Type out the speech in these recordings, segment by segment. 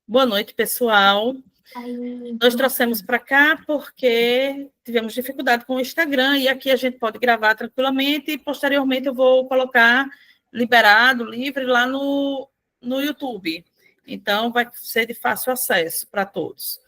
Boa noite, pessoal. Nós trouxemos para cá porque tivemos dificuldade com o Instagram e aqui a gente pode gravar tranquilamente e posteriormente eu vou colocar liberado, livre lá no YouTube. Então, vai ser de fácil acesso para todos.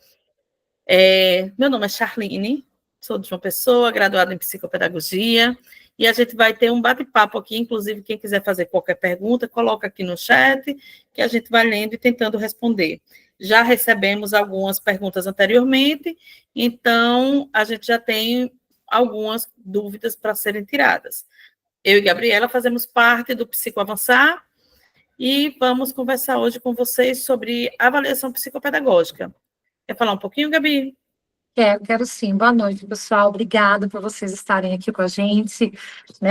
Meu nome é Charline, sou de João Pessoa, graduada em psicopedagogia, e a gente vai ter um bate-papo aqui, inclusive quem quiser fazer qualquer pergunta, coloca aqui no chat, que a gente vai lendo e tentando responder. Já recebemos algumas perguntas anteriormente, então a gente já tem algumas dúvidas para serem tiradas. Eu e Gabriela fazemos parte do Psicoavançar e vamos conversar hoje com vocês sobre avaliação psicopedagógica. Quer falar um pouquinho, Gabi? Quero sim. Boa noite, pessoal. Obrigada por vocês estarem aqui com a gente.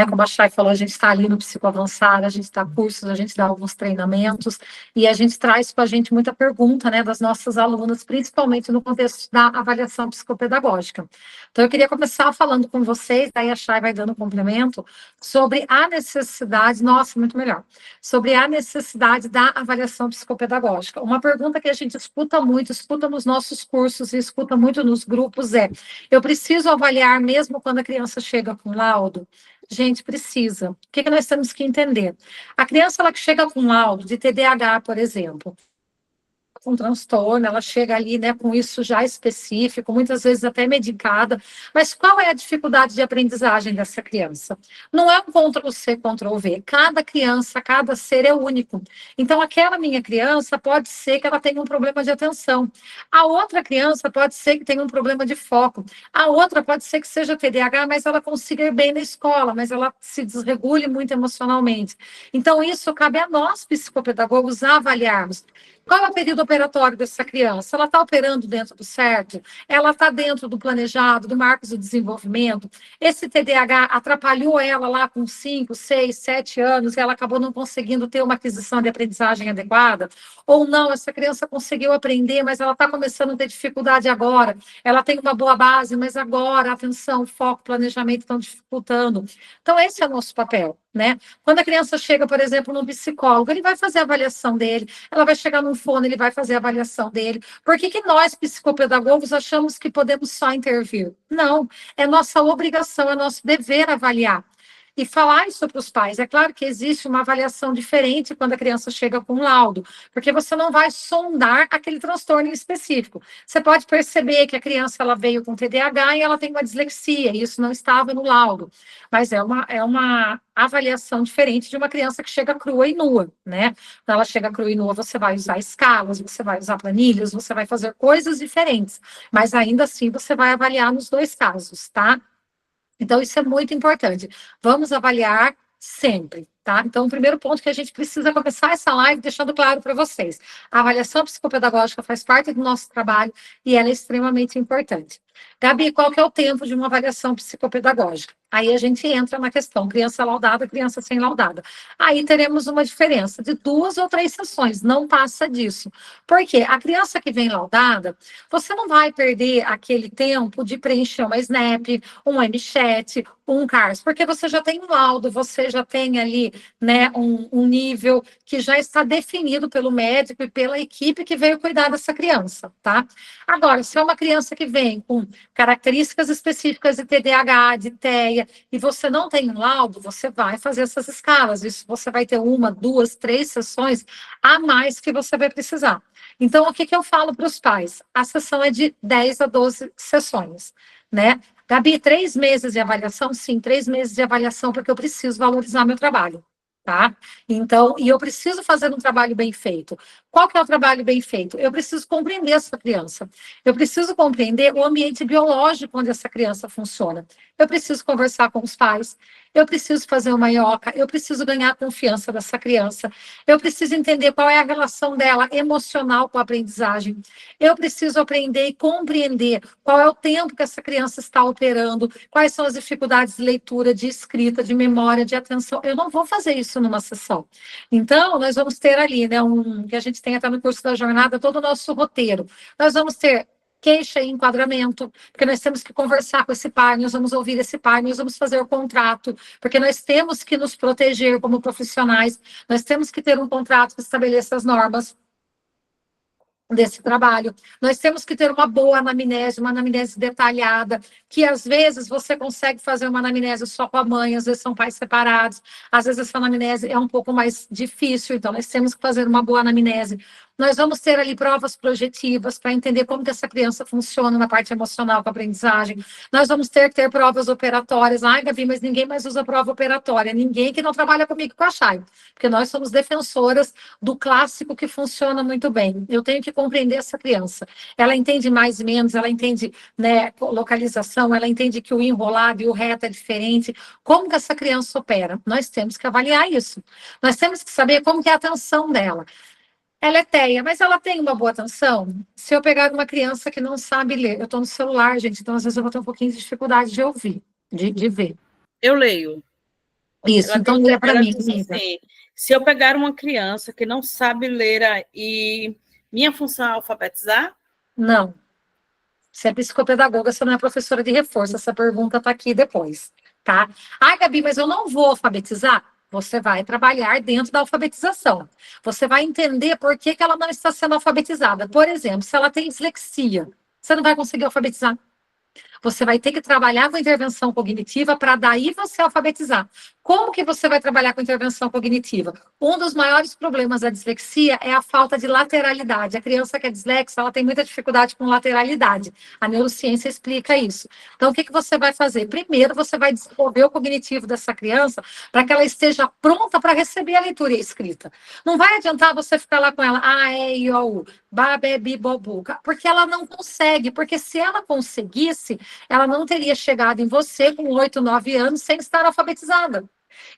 Como a Chay falou, a gente está ali no Psicoavançar, a gente dá cursos, a gente dá alguns treinamentos e a gente traz com a gente muita pergunta, das nossas alunas, principalmente no contexto da avaliação psicopedagógica. Então, eu queria começar falando com vocês, daí a Chay vai dando um complemento, sobre a necessidade, muito melhor, sobre a necessidade da avaliação psicopedagógica. Uma pergunta que a gente escuta muito, escuta nos nossos cursos e escuta muito nos grupos eu preciso avaliar mesmo quando a criança chega com laudo? Gente, precisa. O que nós temos que entender? A criança ela que chega com laudo de TDAH, por exemplo, com transtorno, ela chega ali, com isso já específico, muitas vezes até medicada, mas qual é a dificuldade de aprendizagem dessa criança? Não é um Ctrl+C, Ctrl+V, cada criança, cada ser é único, então aquela minha criança pode ser que ela tenha um problema de atenção, a outra criança pode ser que tenha um problema de foco, a outra pode ser que seja TDAH, mas ela consiga ir bem na escola, mas ela se desregule muito emocionalmente, então isso cabe a nós, psicopedagogos, avaliarmos. Qual é o período operatório dessa criança? Ela está operando dentro do certo? Ela está dentro do planejado, do marcos de desenvolvimento? Esse TDAH atrapalhou ela lá com 5, 6, 7 anos e ela acabou não conseguindo ter uma aquisição de aprendizagem adequada? Ou não, essa criança conseguiu aprender, mas ela está começando a ter dificuldade agora. Ela tem uma boa base, mas agora a atenção, foco, planejamento estão dificultando. Então, esse é o nosso papel. Quando a criança chega, por exemplo, no psicólogo, ele vai fazer a avaliação dele, ela vai chegar num fono, ele vai fazer a avaliação dele. Por que nós, psicopedagogos, achamos que podemos só intervir? Não, é nossa obrigação, é nosso dever avaliar. E falar isso para os pais. É claro que existe uma avaliação diferente quando a criança chega com um laudo, porque você não vai sondar aquele transtorno em específico. Você pode perceber que a criança ela veio com TDAH e ela tem uma dislexia, e isso não estava no laudo. Mas é uma avaliação diferente de uma criança que chega crua e nua, Quando ela chega crua e nua, você vai usar escalas, você vai usar planilhas, você vai fazer coisas diferentes, mas ainda assim você vai avaliar nos dois casos, tá? Então, isso é muito importante. Vamos avaliar sempre, tá? Então, o primeiro ponto que a gente precisa começar essa live deixando claro para vocês. A avaliação psicopedagógica faz parte do nosso trabalho e ela é extremamente importante. Gabi, qual que é o tempo de uma avaliação psicopedagógica? Aí a gente entra na questão criança laudada, criança sem laudada. Aí teremos uma diferença de 2 ou 3 sessões, não passa disso. Por quê? A criança que vem laudada, você não vai perder aquele tempo de preencher uma SNAP, um MChat, um CARS, porque você já tem um laudo, você já tem ali um nível que já está definido pelo médico e pela equipe que veio cuidar dessa criança, tá? Agora, se é uma criança que vem com características específicas de TDAH, de TEA, e você não tem um laudo, você vai fazer essas escalas. Isso você vai ter 1, 2, 3 sessões a mais que você vai precisar. Então, o que eu falo para os pais? A sessão é de 10 a 12 sessões, Gabi, 3 meses de avaliação? Sim, 3 meses de avaliação, porque eu preciso valorizar meu trabalho. Tá? Então, e eu preciso fazer um trabalho bem feito. Qual que é o trabalho bem feito? Eu preciso compreender essa criança. Eu preciso compreender o ambiente biológico onde essa criança funciona. Eu preciso conversar com os pais. Eu preciso fazer uma IOCA. Eu preciso ganhar a confiança dessa criança. Eu preciso entender qual é a relação dela emocional com a aprendizagem. Eu preciso aprender e compreender qual é o tempo que essa criança está operando, quais são as dificuldades de leitura, de escrita, de memória, de atenção. Eu não vou fazer isso numa sessão. Então, nós vamos ter ali, que a gente tem até no curso da jornada, todo o nosso roteiro. Nós vamos ter queixa e enquadramento, porque nós temos que conversar com esse pai, nós vamos ouvir esse pai, nós vamos fazer o contrato, porque nós temos que nos proteger como profissionais, nós temos que ter um contrato que estabeleça as normas. desse trabalho. Nós temos que ter uma boa anamnese, uma anamnese detalhada, que às vezes você consegue fazer uma anamnese só com a mãe, às vezes são pais separados, às vezes essa anamnese é um pouco mais difícil, então nós temos que fazer uma boa anamnese. Nós vamos ter ali provas projetivas para entender como que essa criança funciona na parte emocional com a aprendizagem. Nós vamos ter provas operatórias. Ai, Gabi, mas ninguém mais usa prova operatória. Ninguém que não trabalha comigo com a Chay, porque nós somos defensoras do clássico que funciona muito bem. Eu tenho que compreender essa criança. Ela entende mais e menos, ela entende, né, localização, ela entende que o enrolado e o reto é diferente. Como que essa criança opera? Nós temos que avaliar isso. Nós temos que saber como que é a atenção dela. Ela é teia, mas ela tem uma boa atenção? Se eu pegar uma criança que não sabe ler, eu estou no celular, gente, então às vezes eu vou ter um pouquinho de dificuldade de ouvir, de ver. Eu leio. Isso, então lê para mim. Assim, se eu pegar uma criança que não sabe ler e minha função é alfabetizar? Não. Você é psicopedagoga, você não é professora de reforço. Essa pergunta está aqui depois, tá? Ah, Gabi, mas eu não vou alfabetizar? Você vai trabalhar dentro da alfabetização. Você vai entender por que ela não está sendo alfabetizada. Por exemplo, se ela tem dislexia, você não vai conseguir alfabetizar. Você vai ter que trabalhar com intervenção cognitiva para daí você alfabetizar. Como que você vai trabalhar com intervenção cognitiva? Um dos maiores problemas da dislexia é a falta de lateralidade. A criança que é dislexa, ela tem muita dificuldade com lateralidade. A neurociência explica isso. Então, o que você vai fazer? Primeiro, você vai desenvolver o cognitivo dessa criança para que ela esteja pronta para receber a leitura e a escrita. Não vai adiantar você ficar lá com ela, i, o, u, ba, be, bi, bo, bu, porque ela não consegue, porque se ela conseguisse, ela não teria chegado em você com 8, 9 anos sem estar alfabetizada.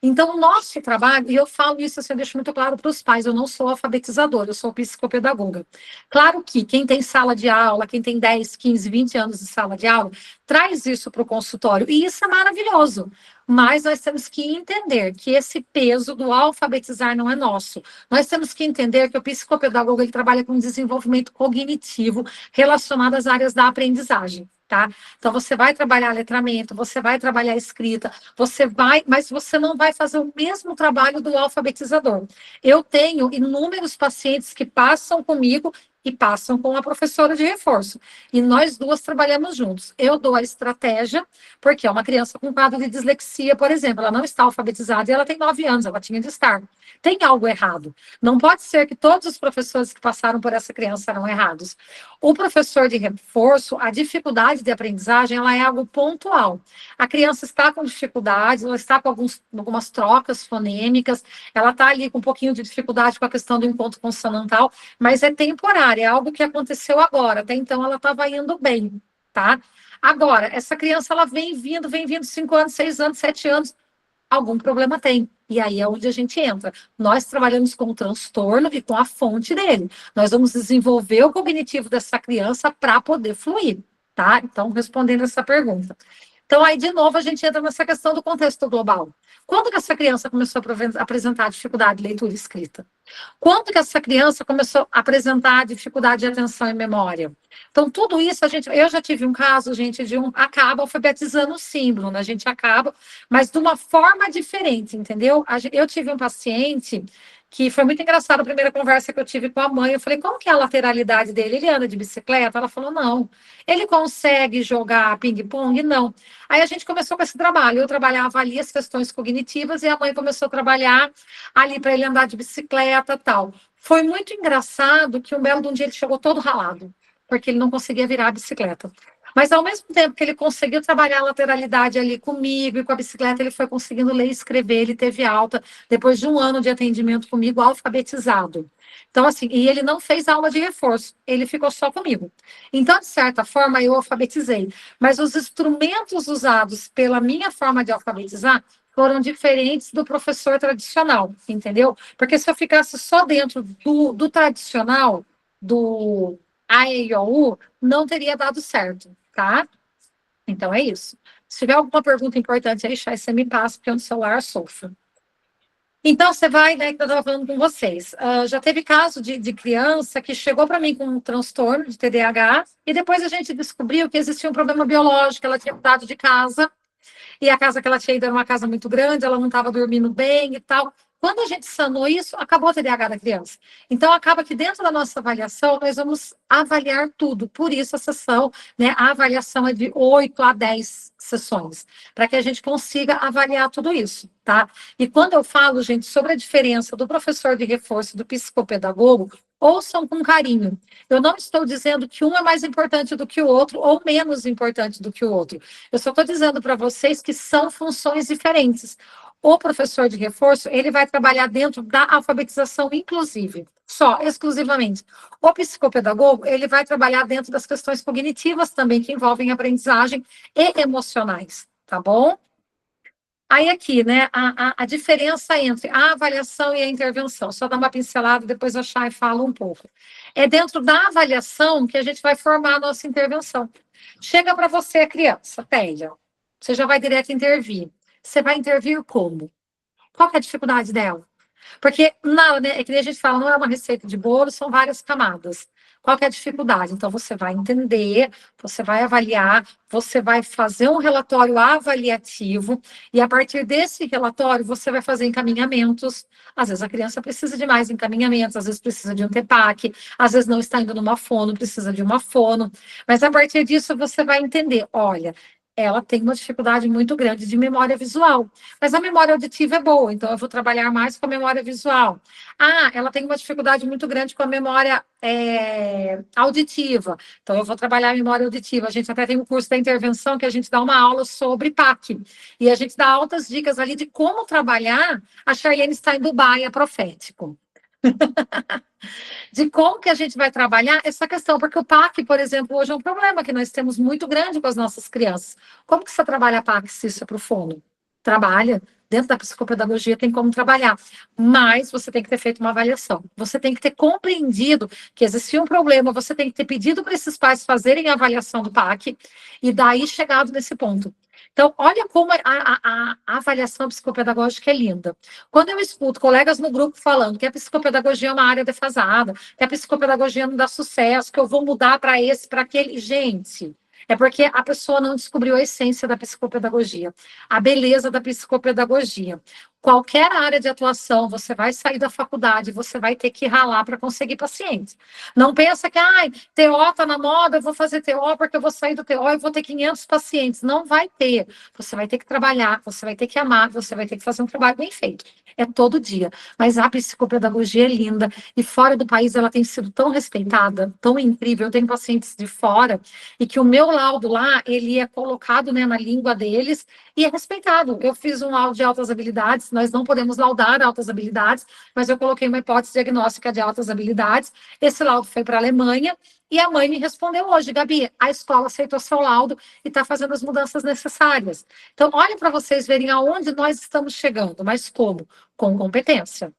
Então, o nosso trabalho, e eu falo isso assim, eu deixo muito claro para os pais, eu não sou alfabetizadora, eu sou psicopedagoga. Claro que quem tem sala de aula, quem tem 10, 15, 20 anos de sala de aula, traz isso para o consultório, e isso é maravilhoso. Mas nós temos que entender que esse peso do alfabetizar não é nosso. Nós temos que entender que o psicopedagogo ele trabalha com desenvolvimento cognitivo relacionado às áreas da aprendizagem. Tá? Então, você vai trabalhar letramento, você vai trabalhar escrita, mas você não vai fazer o mesmo trabalho do alfabetizador. Eu tenho inúmeros pacientes que passam comigo e passam com a professora de reforço. E nós duas trabalhamos juntos. Eu dou a estratégia, porque é uma criança com quadro de dislexia, por exemplo, ela não está alfabetizada e ela tem 9 anos, ela tinha de estar. Tem algo errado. Não pode ser que todos os professores que passaram por essa criança eram errados. O professor de reforço, a dificuldade de aprendizagem, ela é algo pontual. A criança está com dificuldades, ela está com algumas trocas fonêmicas, ela está ali com um pouquinho de dificuldade com a questão do encontro consonantal, mas é temporário, é algo que aconteceu agora. Até então, ela estava indo bem, tá? Agora, essa criança, ela vem vindo 5 anos, 6 anos, 7 anos, algum problema tem. E aí é onde a gente entra. Nós trabalhamos com o transtorno e com a fonte dele. Nós vamos desenvolver o cognitivo dessa criança para poder fluir, tá? Então, respondendo essa pergunta. Então, aí, de novo, a gente entra nessa questão do contexto global. Quando que essa criança começou a apresentar dificuldade de leitura e escrita? Quando que essa criança começou a apresentar dificuldade de atenção e memória? Então, tudo isso, eu já tive um caso, gente, acaba alfabetizando o símbolo, né? A gente acaba, mas de uma forma diferente, entendeu? Eu tive um paciente que foi muito engraçado a primeira conversa que eu tive com a mãe. Eu falei, como que é a lateralidade dele? Ele anda de bicicleta? Ela falou, não. Ele consegue jogar ping-pong? Não. Aí a gente começou com esse trabalho. Eu trabalhava ali as questões cognitivas e a mãe começou a trabalhar ali para ele andar de bicicleta e tal. Foi muito engraçado que um belo de um dia ele chegou todo ralado, porque ele não conseguia virar a bicicleta. Mas, ao mesmo tempo que ele conseguiu trabalhar a lateralidade ali comigo e com a bicicleta, ele foi conseguindo ler e escrever, ele teve alta, depois de 1 ano de atendimento comigo, alfabetizado. Então, assim, e ele não fez aula de reforço, ele ficou só comigo. Então, de certa forma, eu alfabetizei. Mas os instrumentos usados pela minha forma de alfabetizar foram diferentes do professor tradicional, entendeu? Porque se eu ficasse só dentro do tradicional, do A, E, I, O, U, não teria dado certo, tá? Então, é isso. Se tiver alguma pergunta importante aí, Chay, você me passa, porque o celular sofre. Então, você vai, né, que eu estava falando com vocês. Já teve caso de criança que chegou para mim com um transtorno de TDAH e depois a gente descobriu que existia um problema biológico, ela tinha mudado de casa e a casa que ela tinha ido era uma casa muito grande, ela não estava dormindo bem e tal. Quando a gente sanou isso, acabou o TDAH da criança. Então, acaba que dentro da nossa avaliação, nós vamos avaliar tudo. Por isso, a sessão, né, a avaliação é de 8 a 10 sessões, para que a gente consiga avaliar tudo isso, tá? E quando eu falo, gente, sobre a diferença do professor de reforço e do psicopedagogo, ouçam com carinho. Eu não estou dizendo que um é mais importante do que o outro ou menos importante do que o outro. Eu só estou dizendo para vocês que são funções diferentes. O professor de reforço, ele vai trabalhar dentro da alfabetização inclusive, só, exclusivamente. O psicopedagogo, ele vai trabalhar dentro das questões cognitivas também, que envolvem aprendizagem e emocionais, tá bom? Aí aqui, né, a diferença entre a avaliação e a intervenção, só dar uma pincelada, depois a Chay fala um pouco. É dentro da avaliação que a gente vai formar a nossa intervenção. Chega para você a criança, Téia, você já vai direto intervir. Você vai intervir como? Qual que é a dificuldade dela? Porque, não, né, é que a gente fala, não é uma receita de bolo, são várias camadas. Qual que é a dificuldade? Então, você vai entender, você vai avaliar, você vai fazer um relatório avaliativo, e a partir desse relatório, você vai fazer encaminhamentos. Às vezes a criança precisa de mais encaminhamentos, às vezes precisa de um TEPAC, às vezes não está indo numa fono, precisa de uma fono. Mas a partir disso, você vai entender, olha, ela tem uma dificuldade muito grande de memória visual. Mas a memória auditiva é boa, então eu vou trabalhar mais com a memória visual. Ah, ela tem uma dificuldade muito grande com a memória auditiva, então eu vou trabalhar a memória auditiva. A gente até tem um curso da intervenção que a gente dá uma aula sobre PAC, e a gente dá altas dicas ali de como trabalhar. A Charlene está em Dubai, é profético. De como que a gente vai trabalhar essa questão, porque o PAC, por exemplo, hoje é um problema que nós temos muito grande com as nossas crianças. Como que você trabalha a PAC se isso é para o fono? Trabalha. Dentro da psicopedagogia tem como trabalhar, mas você tem que ter feito uma avaliação. Você tem que ter compreendido que existia um problema, você tem que ter pedido para esses pais fazerem a avaliação do PAC e daí chegado nesse ponto. Então, olha como a avaliação psicopedagógica é linda. Quando eu escuto colegas no grupo falando que a psicopedagogia é uma área defasada, que a psicopedagogia não dá sucesso, que eu vou mudar para esse, para aquele. Gente, é porque a pessoa não descobriu a essência da psicopedagogia, a beleza da psicopedagogia. Qualquer área de atuação, você vai sair da faculdade, você vai ter que ralar para conseguir pacientes. Não pensa que, TO está na moda, eu vou fazer TO porque eu vou sair do TO e vou ter 500 pacientes. Não vai ter. Você vai ter que trabalhar, você vai ter que amar, você vai ter que fazer um trabalho bem feito. É todo dia. Mas a psicopedagogia é linda e fora do país ela tem sido tão respeitada, tão incrível. Eu tenho pacientes de fora e que o meu laudo lá, ele é colocado, né, na língua deles e é respeitado. Eu fiz um laudo de altas habilidades, nós não podemos laudar altas habilidades, mas eu coloquei uma hipótese diagnóstica de altas habilidades. Esse laudo foi para a Alemanha e a mãe me respondeu hoje, Gabi, a escola aceitou seu laudo e está fazendo as mudanças necessárias. Então, olhem para vocês verem aonde nós estamos chegando, mas como? Com competência.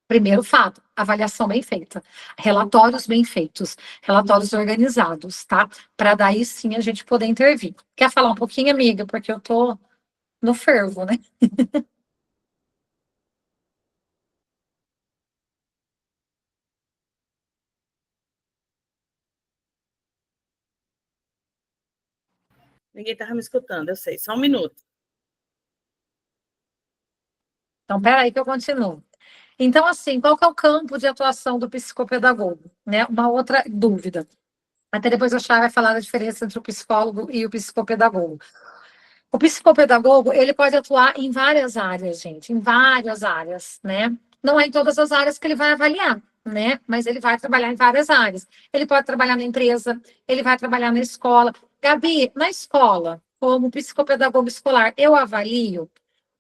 Primeiro fato, avaliação bem feita, relatórios bem feitos, relatórios organizados, tá? Para daí sim a gente poder intervir. Quer falar um pouquinho, amiga? Porque eu tô no fervo, né? Ninguém estava me escutando, eu sei. Só um minuto. Então, peraí que eu continuo. Então, assim, qual que é o campo de atuação do psicopedagogo? Né? Uma outra dúvida. Até depois a Chay vai falar da diferença entre o psicólogo e o psicopedagogo. O psicopedagogo, ele pode atuar em várias áreas, gente, em várias áreas, né? Não é em todas as áreas que ele vai avaliar, né? Mas ele vai trabalhar em várias áreas. Ele pode trabalhar na empresa, ele vai trabalhar na escola. Gabi, na escola, como psicopedagogo escolar, eu avalio.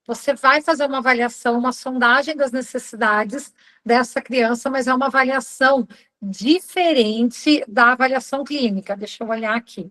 Você vai fazer uma avaliação, uma sondagem das necessidades dessa criança, mas é uma avaliação diferente da avaliação clínica. Deixa eu olhar aqui.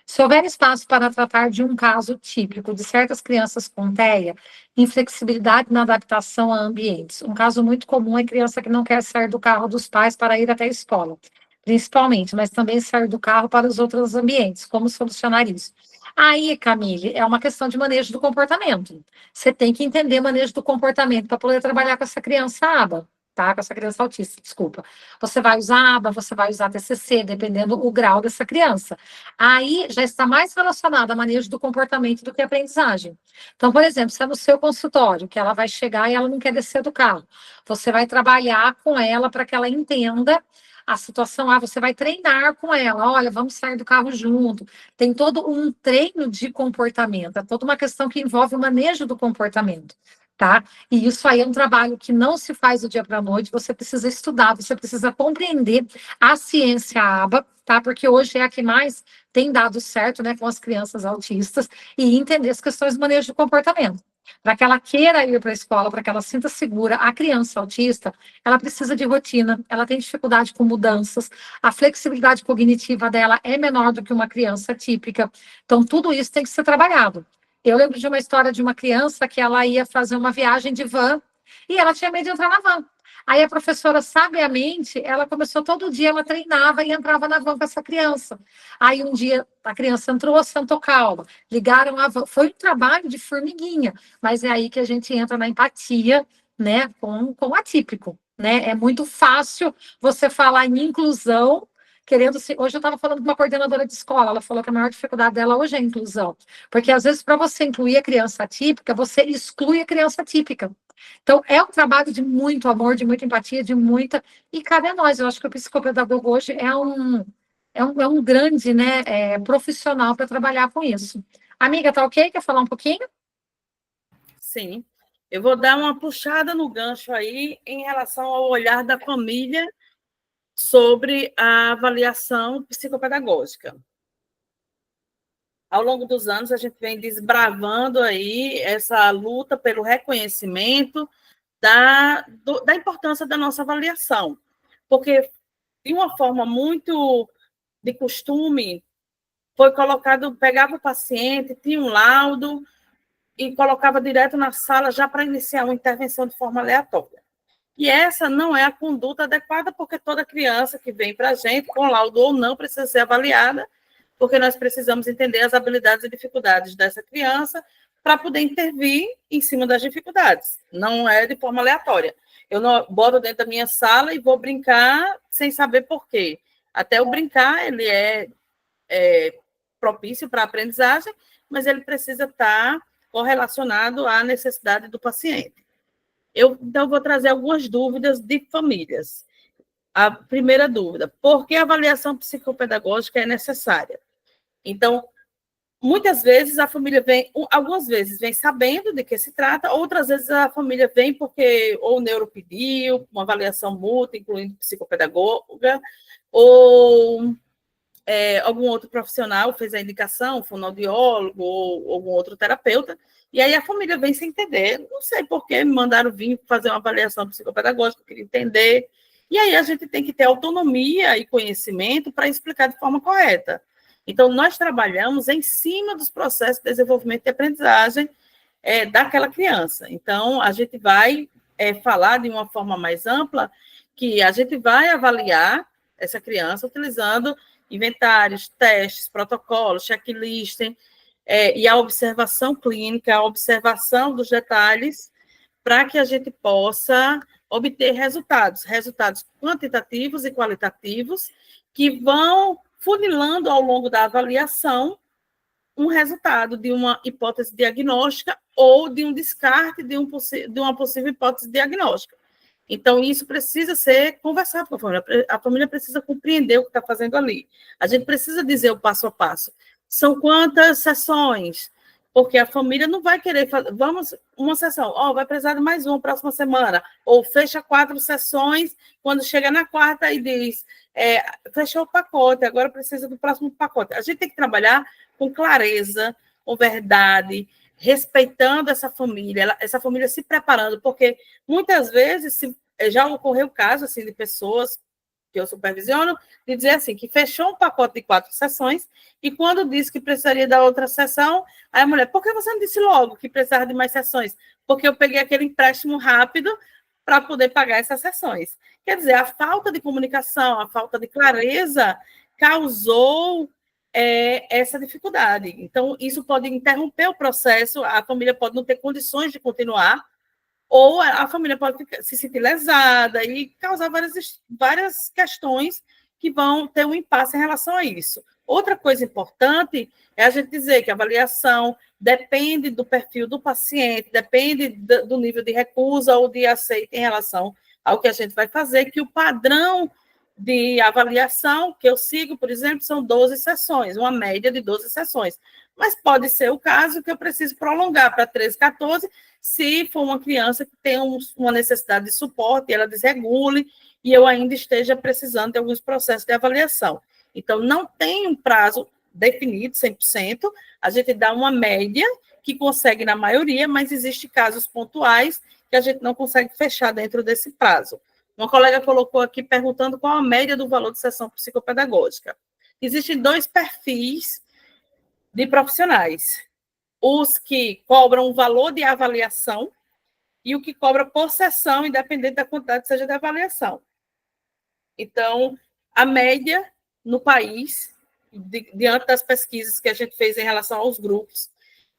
Se houver espaço para tratar de um caso típico de certas crianças com TEA, inflexibilidade na adaptação a ambientes. Um caso muito comum é criança que não quer sair do carro dos pais para ir até a escola, principalmente, mas também sair do carro para os outros ambientes. Como solucionar isso? Aí, Camille, é uma questão de manejo do comportamento. Você tem que entender manejo do comportamento para poder trabalhar com essa criança, Aba. tá? Com essa criança autista, desculpa. Você vai usar aba, você vai usar TCC, dependendo o grau dessa criança. Aí já está mais relacionado a manejo do comportamento do que a aprendizagem. Então, por exemplo, se é no seu consultório, que ela vai chegar e ela não quer descer do carro, você vai trabalhar com ela para que ela entenda a situação, você vai treinar com ela, olha, vamos sair do carro junto. Tem todo um treino de comportamento, é toda uma questão que envolve o manejo do comportamento, tá? E isso aí é um trabalho que não se faz do dia para a noite, você precisa estudar, você precisa compreender a ciência ABA, tá? Porque hoje é a que mais tem dado certo, né, com as crianças autistas, e entender as questões do manejo do comportamento. Para que ela queira ir para a escola, para que ela sinta segura, a criança autista, ela precisa de rotina, ela tem dificuldade com mudanças, a flexibilidade cognitiva dela é menor do que uma criança típica. Então, tudo isso tem que ser trabalhado. Eu lembro de uma história de uma criança que ela ia fazer uma viagem de van e ela tinha medo de entrar na van. Aí a professora, sabiamente, ela começou todo dia, ela treinava e entrava na van com essa criança. Aí um dia a criança entrou, sentou calma, ligaram a van. Foi um trabalho de formiguinha, mas é aí que a gente entra na empatia, né, com o atípico, né? É muito fácil você falar em inclusão, querendo se. Hoje eu estava falando com uma coordenadora de escola, ela falou que a maior dificuldade dela hoje é a inclusão. Porque às vezes, para você incluir a criança atípica, você exclui a criança típica. Então, é um trabalho de muito amor, de muita empatia, de muita. E cabe a nós. Eu acho que o psicopedagogo hoje é um grande, né, profissional para trabalhar com isso. Amiga, tá ok? Quer falar um pouquinho? Sim. Eu vou dar uma puxada no gancho aí em relação ao olhar da família sobre a avaliação psicopedagógica. Ao longo dos anos, a gente vem desbravando aí essa luta pelo reconhecimento da importância da nossa avaliação, porque, de uma forma muito de costume, foi colocado, pegava o paciente, tinha um laudo e colocava direto na sala já para iniciar uma intervenção de forma aleatória. E essa não é a conduta adequada, porque toda criança que vem para a gente, com laudo ou não, precisa ser avaliada, porque nós precisamos entender as habilidades e dificuldades dessa criança para poder intervir em cima das dificuldades. Não é de forma aleatória. Eu não boto dentro da minha sala e vou brincar sem saber por quê. Até o brincar, ele é propício para a aprendizagem, mas ele precisa estar correlacionado à necessidade do paciente. Então, vou trazer algumas dúvidas de famílias. A primeira dúvida: por que a avaliação psicopedagógica é necessária? Então, muitas vezes a família vem, algumas vezes vem sabendo de que se trata, outras vezes a família vem porque ou o neuro pediu, uma avaliação mútua, incluindo psicopedagoga, ou algum outro profissional fez a indicação, fonoaudiólogo ou algum outro terapeuta, e aí a família vem sem entender, não sei por que me mandaram vir fazer uma avaliação psicopedagógica, queria entender, e aí a gente tem que ter autonomia e conhecimento para explicar de forma correta. Então, nós trabalhamos em cima dos processos de desenvolvimento e aprendizagem daquela criança. Então, a gente vai falar de uma forma mais ampla que a gente vai avaliar essa criança utilizando inventários, testes, protocolos, checklist, e a observação clínica, a observação dos detalhes, para que a gente possa obter resultados quantitativos e qualitativos, que vão funilando ao longo da avaliação um resultado de uma hipótese diagnóstica ou de um descarte de uma possível hipótese diagnóstica. Então, isso precisa ser conversado com a família. A família precisa compreender o que está fazendo ali. A gente precisa dizer o passo a passo. São quantas sessões? Porque a família não vai querer fazer. Vamos, uma sessão, vai precisar de mais uma próxima semana. Ou fecha 4 sessões, quando chega na quarta e diz, fechou o pacote, agora precisa do próximo pacote. A gente tem que trabalhar com clareza, com verdade, respeitando essa família se preparando, porque muitas vezes já ocorreu caso assim, de pessoas que eu supervisiono, de dizer assim, que fechou um pacote de 4 sessões, e quando disse que precisaria da outra sessão, aí a mulher, por que você não disse logo que precisava de mais sessões? Porque eu peguei aquele empréstimo rápido para poder pagar essas sessões. Quer dizer, a falta de comunicação, a falta de clareza causou essa dificuldade. Então, isso pode interromper o processo, a família pode não ter condições de continuar, ou a família pode se sentir lesada e causar várias questões que vão ter um impasse em relação a isso. Outra coisa importante é a gente dizer que a avaliação depende do perfil do paciente, depende do nível de recusa ou de aceite em relação ao que a gente vai fazer, que o padrão de avaliação que eu sigo, por exemplo, são 12 sessões, uma média de 12 sessões. Mas pode ser o caso que eu preciso prolongar para 13, 14, se for uma criança que tem uma necessidade de suporte, ela desregule, e eu ainda esteja precisando de alguns processos de avaliação. Então, não tem um prazo definido, 100%, a gente dá uma média que consegue na maioria, mas existem casos pontuais que a gente não consegue fechar dentro desse prazo. Uma colega colocou aqui perguntando qual a média do valor de sessão psicopedagógica. Existem 2 perfis de profissionais. Os que cobram um valor de avaliação e o que cobra por sessão, independente da quantidade que seja de avaliação. Então, a média no país, diante das pesquisas que a gente fez em relação aos grupos,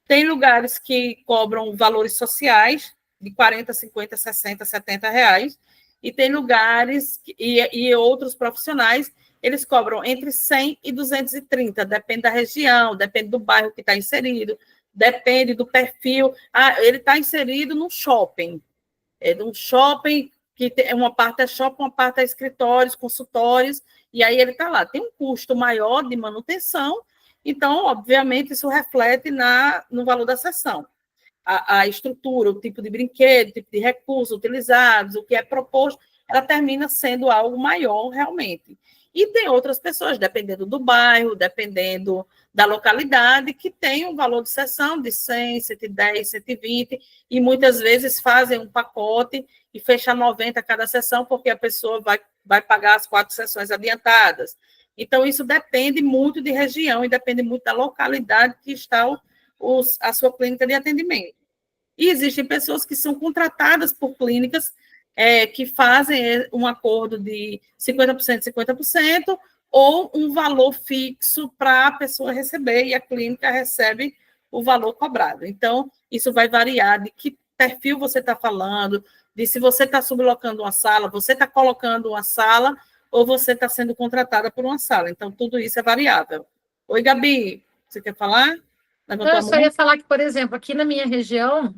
tem lugares que cobram valores sociais de 40, 50, 60, 70 reais, e tem lugares e outros profissionais, eles cobram entre 100 e 230, depende da região, depende do bairro que está inserido, depende do perfil. Ele está inserido num shopping, num shopping que tem uma parte é shopping, uma parte é escritórios, consultórios, e aí ele está lá. Tem um custo maior de manutenção, então, obviamente, isso reflete no valor da sessão. A estrutura, o tipo de brinquedo, o tipo de recursos utilizados, o que é proposto, ela termina sendo algo maior, realmente. E tem outras pessoas, dependendo do bairro, dependendo da localidade, que tem um valor de sessão de 100, 110, 120, e muitas vezes fazem um pacote e fecha 90 cada sessão, porque a pessoa vai pagar as 4 sessões adiantadas. Então, isso depende muito de região e depende muito da localidade que está a sua clínica de atendimento. E existem pessoas que são contratadas por clínicas que fazem um acordo de 50%, 50%, ou um valor fixo para a pessoa receber, e a clínica recebe o valor cobrado. Então, isso vai variar de que perfil você está falando, de se você está sublocando uma sala, você está colocando uma sala, ou você está sendo contratada por uma sala. Então, tudo isso é variável. Oi, Gabi, você quer falar? Eu só ia falar que, por exemplo, aqui na minha região,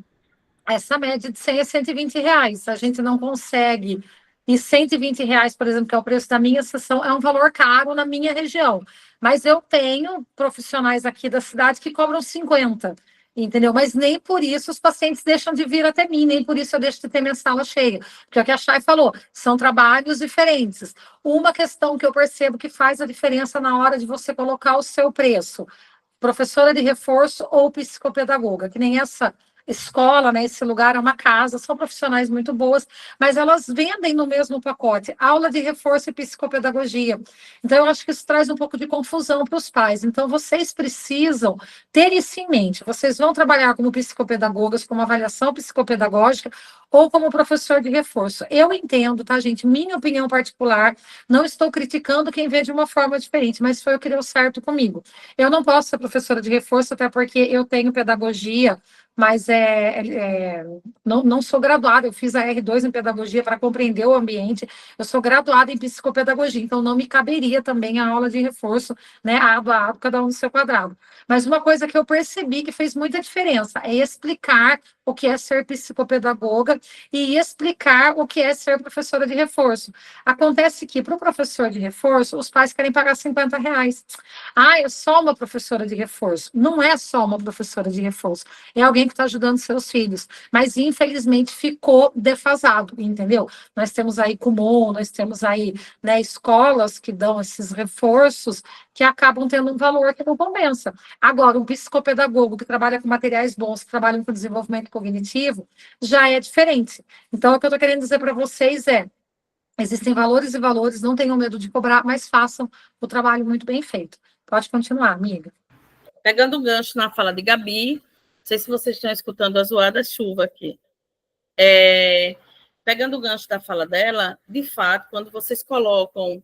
essa média de 100 a 120 reais. A gente não consegue. E 120 reais, por exemplo, que é o preço da minha sessão, é um valor caro na minha região. Mas eu tenho profissionais aqui da cidade que cobram 50, entendeu? Mas nem por isso os pacientes deixam de vir até mim, nem por isso eu deixo de ter minha sala cheia. Porque é o que a Chay falou, são trabalhos diferentes. Uma questão que eu percebo que faz a diferença na hora de você colocar o seu preço: professora de reforço ou psicopedagoga, que nem essa escola, né, esse lugar é uma casa, são profissionais muito boas, mas elas vendem no mesmo pacote aula de reforço e psicopedagogia. Então, eu acho que isso traz um pouco de confusão para os pais. Então, vocês precisam ter isso em mente. Vocês vão trabalhar como psicopedagogas, como avaliação psicopedagógica ou como professor de reforço. Eu entendo, tá, gente? Minha opinião particular, não estou criticando quem vê de uma forma diferente, mas foi o que deu certo comigo. Eu não posso ser professora de reforço, até porque eu tenho pedagogia, mas não sou graduada. Eu fiz a R2 em pedagogia para compreender o ambiente. Eu sou graduada em psicopedagogia, então não me caberia também a aula de reforço, né, ado a ado, cada um no seu quadrado. Mas uma coisa que eu percebi que fez muita diferença é explicar o que é ser psicopedagoga e explicar o que é ser professora de reforço. Acontece que, para o professor de reforço, os pais querem pagar 50 reais. É só uma professora de reforço. Não é só uma professora de reforço. É alguém que está ajudando seus filhos. Mas, infelizmente, ficou defasado, entendeu? Nós temos aí Kumon, nós temos aí, né, escolas que dão esses reforços que acabam tendo um valor que não compensa. Agora, um psicopedagogo que trabalha com materiais bons, que trabalha com desenvolvimento cognitivo, já é diferente. Então, o que eu estou querendo dizer para vocês existem valores e valores, não tenham medo de cobrar, mas façam o trabalho muito bem feito. Pode continuar, amiga. Pegando o gancho na fala de Gabi, não sei se vocês estão escutando a zoada chuva aqui. Pegando o gancho da fala dela, de fato, quando vocês colocam,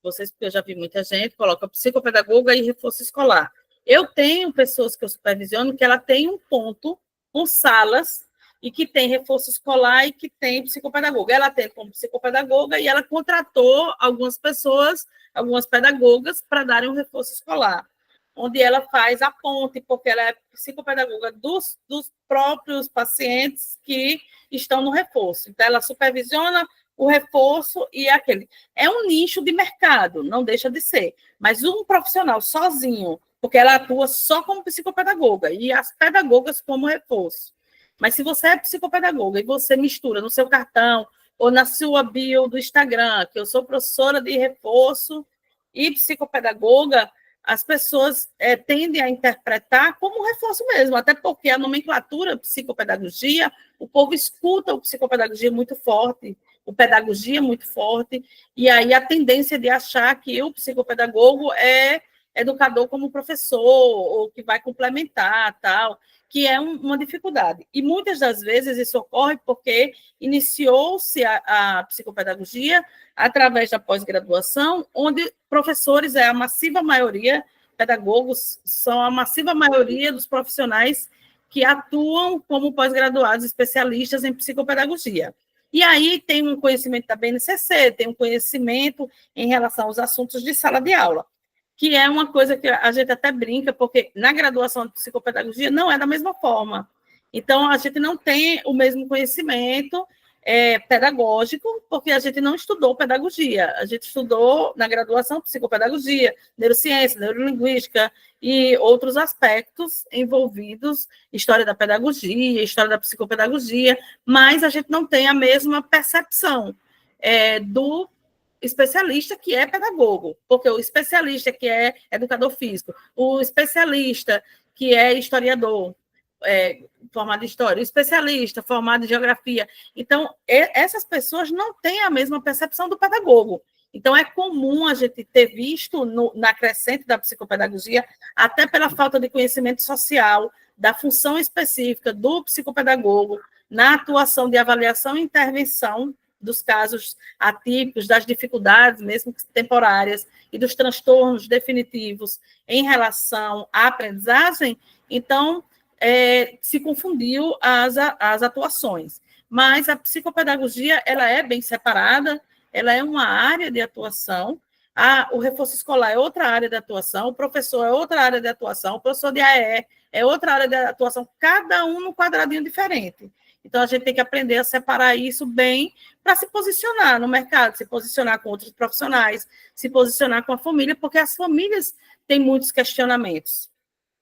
porque eu já vi muita gente, coloca psicopedagoga e reforço escolar. Eu tenho pessoas que eu supervisiono que ela tem um ponto com salas e que tem reforço escolar e que tem psicopedagoga. Ela atende como psicopedagoga e ela contratou algumas pessoas, algumas pedagogas, para darem um reforço escolar, onde ela faz a ponte, porque ela é psicopedagoga dos próprios pacientes que estão no reforço. Então, ela supervisiona o reforço e aquele. É um nicho de mercado, não deixa de ser, mas um profissional sozinho, porque ela atua só como psicopedagoga e as pedagogas como reforço. Mas se você é psicopedagoga e você mistura no seu cartão ou na sua bio do Instagram, que eu sou professora de reforço e psicopedagoga, as pessoas tendem a interpretar como reforço mesmo, até porque a nomenclatura psicopedagogia, o povo escuta o psicopedagogia muito forte, o pedagogia muito forte, e aí a tendência de achar que o psicopedagogo é educador como professor, ou que vai complementar, tal, que é uma dificuldade. E muitas das vezes isso ocorre porque iniciou-se a psicopedagogia através da pós-graduação, onde professores é a massiva maioria, pedagogos são a massiva maioria dos profissionais que atuam como pós-graduados especialistas em psicopedagogia. E aí tem um conhecimento da BNCC, tem um conhecimento em relação aos assuntos de sala de aula, que é uma coisa que a gente até brinca, porque na graduação de psicopedagogia não é da mesma forma. Então, a gente não tem o mesmo conhecimento pedagógico, porque a gente não estudou pedagogia. A gente estudou na graduação psicopedagogia, neurociência, neurolinguística e outros aspectos envolvidos, história da pedagogia, história da psicopedagogia, mas a gente não tem a mesma percepção do especialista que é pedagogo, porque o especialista que é educador físico, o especialista que é historiador, formado em história, o especialista formado em geografia. Então, essas pessoas não têm a mesma percepção do pedagogo. Então, é comum a gente ter visto na crescente da psicopedagogia, até pela falta de conhecimento social, da função específica do psicopedagogo na atuação de avaliação e intervenção dos casos atípicos, das dificuldades, mesmo temporárias, e dos transtornos definitivos em relação à aprendizagem, então, se confundiu as atuações. Mas a psicopedagogia, ela é bem separada, ela é uma área de atuação, o reforço escolar é outra área de atuação, o professor é outra área de atuação, o professor de AE é outra área de atuação, cada um num quadradinho diferente. Então, a gente tem que aprender a separar isso bem para se posicionar no mercado, se posicionar com outros profissionais, se posicionar com a família, porque as famílias têm muitos questionamentos.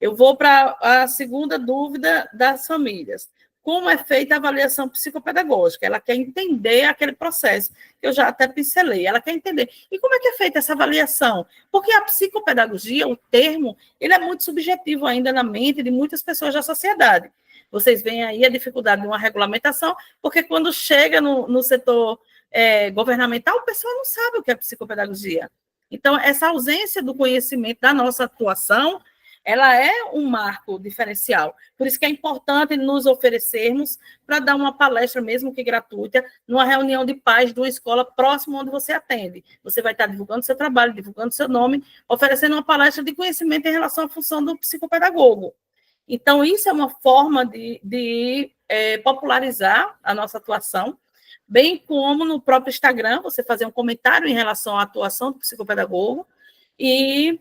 Eu vou para a segunda dúvida das famílias. Como é feita a avaliação psicopedagógica? Ela quer entender aquele processo, que eu já até pincelei. Ela quer entender. E como é que é feita essa avaliação? Porque a psicopedagogia, o termo, ele é muito subjetivo ainda na mente de muitas pessoas da sociedade. Vocês veem aí a dificuldade de uma regulamentação, porque quando chega no setor governamental, o pessoal não sabe o que é psicopedagogia. Então, essa ausência do conhecimento da nossa atuação, ela é um marco diferencial. Por isso que é importante nos oferecermos para dar uma palestra, mesmo que gratuita, numa reunião de pais de uma escola próxima onde você atende. Você vai estar divulgando seu trabalho, divulgando seu nome, oferecendo uma palestra de conhecimento em relação à função do psicopedagogo. Então, isso é uma forma de popularizar a nossa atuação, bem como no próprio Instagram, você fazer um comentário em relação à atuação do psicopedagogo e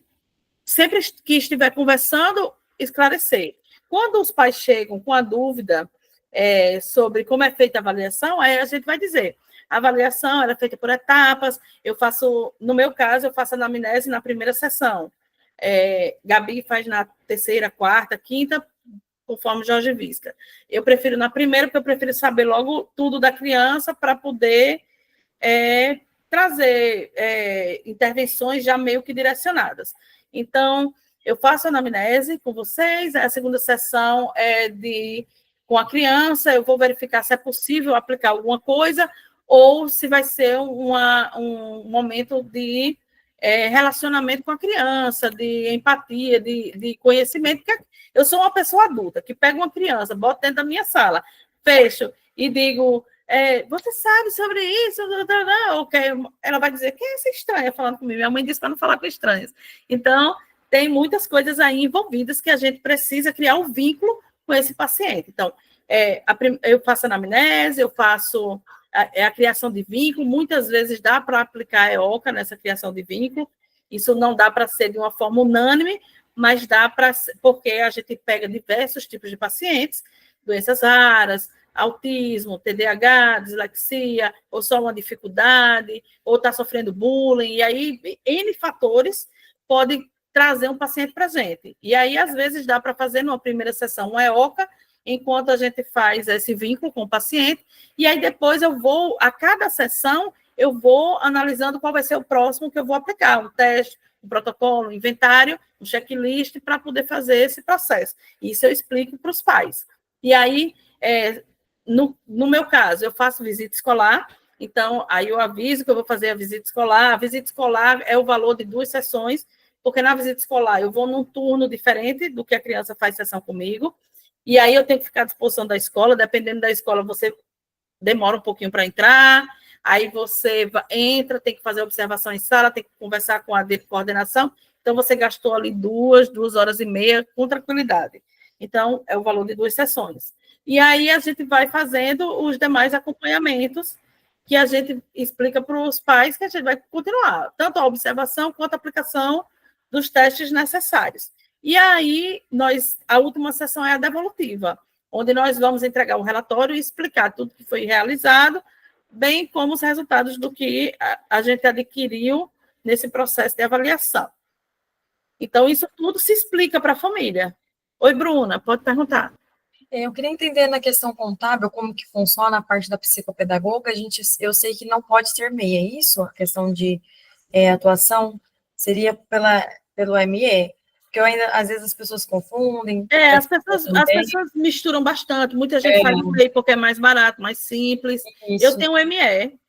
sempre que estiver conversando, esclarecer. Quando os pais chegam com a dúvida sobre como é feita a avaliação, aí a gente vai dizer, a avaliação ela é feita por etapas, no meu caso, eu faço a anamnese na primeira sessão, Gabi faz na terceira, quarta, quinta, conforme Jorge Visca. Eu prefiro na primeira, porque eu prefiro saber logo tudo da criança para poder trazer intervenções já meio que direcionadas. Então, eu faço a anamnese com vocês, a segunda sessão com a criança, eu vou verificar se é possível aplicar alguma coisa ou se vai ser um momento de relacionamento com a criança, de empatia, de conhecimento, porque eu sou uma pessoa adulta que pega uma criança, bota dentro da minha sala, fecho e digo, você sabe sobre isso? Ela vai dizer, quem é essa estranha falando comigo? Minha mãe disse para não falar com estranhas. Então, tem muitas coisas aí envolvidas que a gente precisa criar um vínculo com esse paciente. Então, eu faço anamnese, eu faço a criação de vínculo, muitas vezes dá para aplicar a EOCA nessa criação de vínculo, isso não dá para ser de uma forma unânime, mas dá para, porque a gente pega diversos tipos de pacientes, doenças raras, autismo, TDAH, dislexia, ou só uma dificuldade, ou está sofrendo bullying, e aí N fatores podem trazer um paciente para a gente. E aí, às vezes, dá para fazer numa primeira sessão uma EOCA, enquanto a gente faz esse vínculo com o paciente, e aí depois eu vou, a cada sessão, eu vou analisando qual vai ser o próximo que eu vou aplicar, um teste, um protocolo, um inventário, um checklist, para poder fazer esse processo. Isso eu explico para os pais. E aí, no meu caso, eu faço visita escolar, então, aí eu aviso que eu vou fazer a visita escolar. A visita escolar é o valor de 2 sessões, porque na visita escolar eu vou num turno diferente do que a criança faz sessão comigo, e aí eu tenho que ficar à disposição da escola, dependendo da escola, você demora um pouquinho para entrar, aí você entra, tem que fazer observação em sala, tem que conversar com a coordenação, então você gastou ali 2 horas e meia com tranquilidade. Então, é o valor de 2 sessões. E aí a gente vai fazendo os demais acompanhamentos, que a gente explica para os pais que a gente vai continuar, tanto a observação quanto a aplicação dos testes necessários. E aí, a última sessão é a devolutiva, onde nós vamos entregar um relatório e explicar tudo que foi realizado, bem como os resultados do que a gente adquiriu nesse processo de avaliação. Então, isso tudo se explica para a família. Oi, Bruna, pode perguntar. Eu queria entender na questão contábil como que funciona a parte da psicopedagoga. Eu sei que não pode ser MEI, é isso? A questão de atuação seria pelo ME? Porque às vezes as pessoas confundem. As pessoas misturam bastante. Muita gente faz o MEI porque é mais barato, mais simples. Isso. Eu tenho o ME,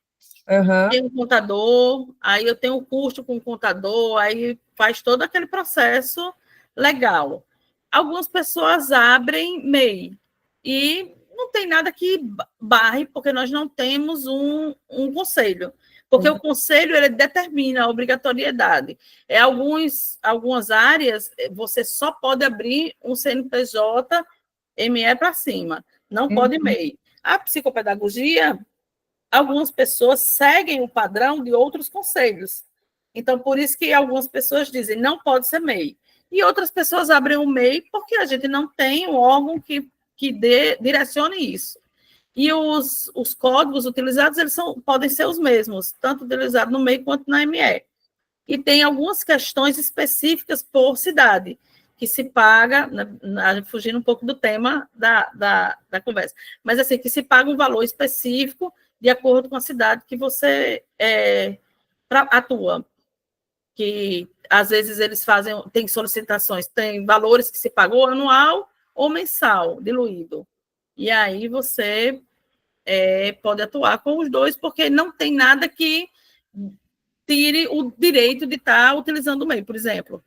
tenho um contador, aí eu tenho o custo com o contador, aí faz todo aquele processo legal. Algumas pessoas abrem MEI e não tem nada que barre, porque nós não temos um conselho. Porque o conselho ele determina a obrigatoriedade. Algumas áreas, você só pode abrir um CNPJ ME para cima, não pode MEI. A psicopedagogia, algumas pessoas seguem o padrão de outros conselhos. Então, por isso que algumas pessoas dizem, não pode ser MEI. E outras pessoas abrem o MEI porque a gente não tem um órgão que direcione isso. E os códigos utilizados, eles podem ser os mesmos, tanto utilizados no MEI quanto na ME. E tem algumas questões específicas por cidade, que se paga, fugindo um pouco do tema da conversa, mas assim, que se paga um valor específico de acordo com a cidade que você atua. Que às vezes eles tem solicitações, tem valores que se pagou anual ou mensal, diluído. E aí você pode atuar com os dois, porque não tem nada que tire o direito de estar utilizando o MEI, por exemplo.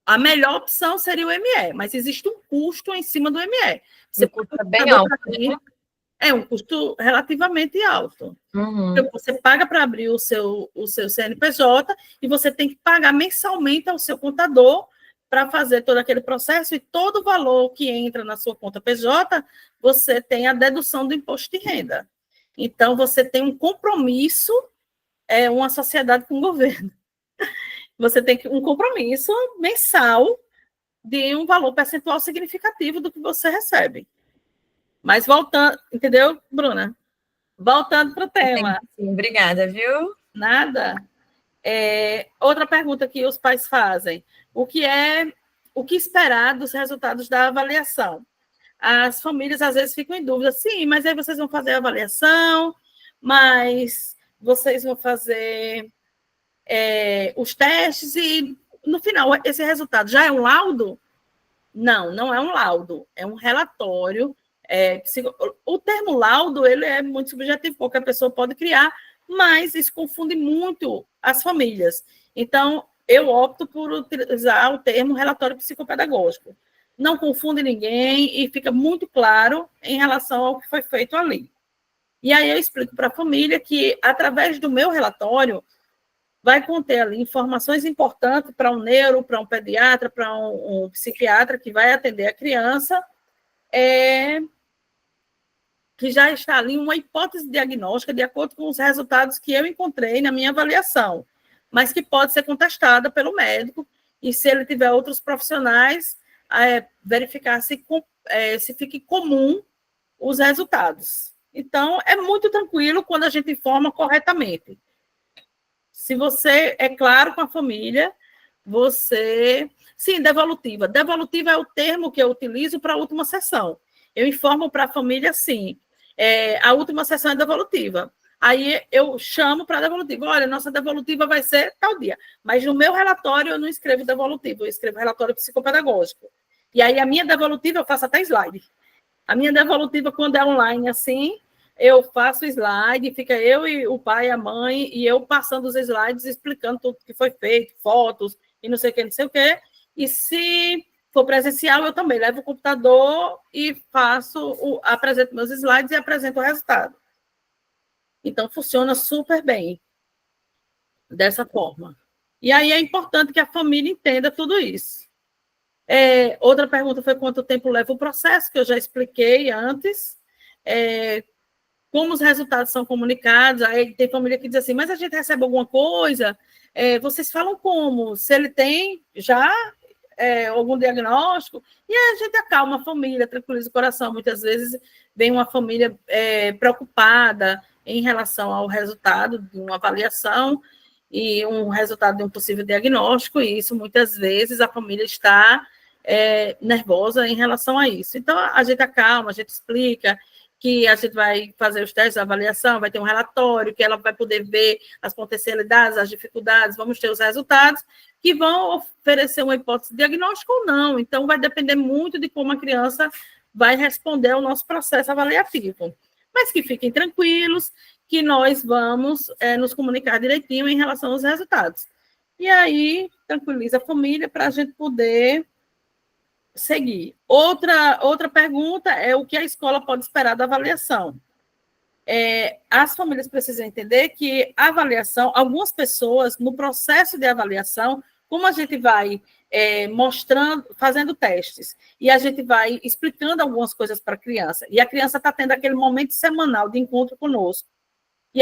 A melhor opção seria o ME, mas existe um custo em cima do ME. Você custa bem alto. É um custo relativamente alto. Você paga para abrir o seu CNPJ e você tem que pagar mensalmente ao seu contador para fazer todo aquele processo, e todo o valor que entra na sua conta PJ, você tem a dedução do imposto de renda. Então, você tem um compromisso, uma sociedade com o governo. Você tem um compromisso mensal de um valor percentual significativo do que você recebe. Mas voltando, entendeu, Bruna? Voltando para o tema. Sim, obrigada, viu? Nada. Outra pergunta que os pais fazem: o que esperar dos resultados da avaliação? As famílias às vezes ficam em dúvida, sim, mas aí vocês vão fazer a avaliação, mas vocês vão fazer os testes e, no final, esse resultado já é um laudo? Não, não é um laudo, é um relatório. O termo laudo ele é muito subjetivo, qualquer pessoa pode criar, mas isso confunde muito as famílias. Então, eu opto por utilizar o termo relatório psicopedagógico. Não confunde ninguém e fica muito claro em relação ao que foi feito ali. E aí eu explico para a família que, através do meu relatório, vai conter ali informações importantes para um neuro, para um pediatra, para um psiquiatra que vai atender a criança, que já está ali uma hipótese diagnóstica de acordo com os resultados que eu encontrei na minha avaliação, mas que pode ser contestada pelo médico, e se ele tiver outros profissionais, verificar se fica comum os resultados. Então, é muito tranquilo quando a gente informa corretamente. Se você é claro com a família, você... Sim, devolutiva. Devolutiva é o termo que eu utilizo para a última sessão. Eu informo para a família, sim, a última sessão é devolutiva. Aí eu chamo para a devolutiva. Olha, nossa devolutiva vai ser tal dia. Mas no meu relatório eu não escrevo devolutiva, eu escrevo relatório psicopedagógico. E aí a minha devolutiva eu faço até slide. A minha devolutiva, quando é online assim, eu faço slide, fica eu e o pai, a mãe, e eu passando os slides, explicando tudo que foi feito, fotos, e não sei o que, não sei o que. E se for presencial, eu também levo o computador e apresento meus slides e apresento o resultado. Então, funciona super bem dessa forma. E aí é importante que a família entenda tudo isso. Outra pergunta foi quanto tempo leva o processo, que eu já expliquei antes. Como os resultados são comunicados, aí tem família que diz assim, mas a gente recebe alguma coisa? Vocês falam como? Se ele tem já algum diagnóstico? E aí a gente acalma a família, tranquiliza o coração. Muitas vezes vem uma família preocupada em relação ao resultado de uma avaliação e um resultado de um possível diagnóstico, e isso muitas vezes a família está nervosa em relação a isso. Então, a gente acalma, a gente explica que a gente vai fazer os testes, a avaliação, vai ter um relatório, que ela vai poder ver as potencialidades, as dificuldades, vamos ter os resultados, que vão oferecer uma hipótese diagnóstica ou não. Então, vai depender muito de como a criança vai responder ao nosso processo avaliativo. Mas que fiquem tranquilos, que nós vamos nos comunicar direitinho em relação aos resultados. E aí, tranquiliza a família para a gente poder seguir. Outra pergunta é o que a escola pode esperar da avaliação. As famílias precisam entender que a avaliação, algumas pessoas, no processo de avaliação, como a gente vai mostrando, fazendo testes, e a gente vai explicando algumas coisas para a criança, e a criança está tendo aquele momento semanal de encontro conosco. E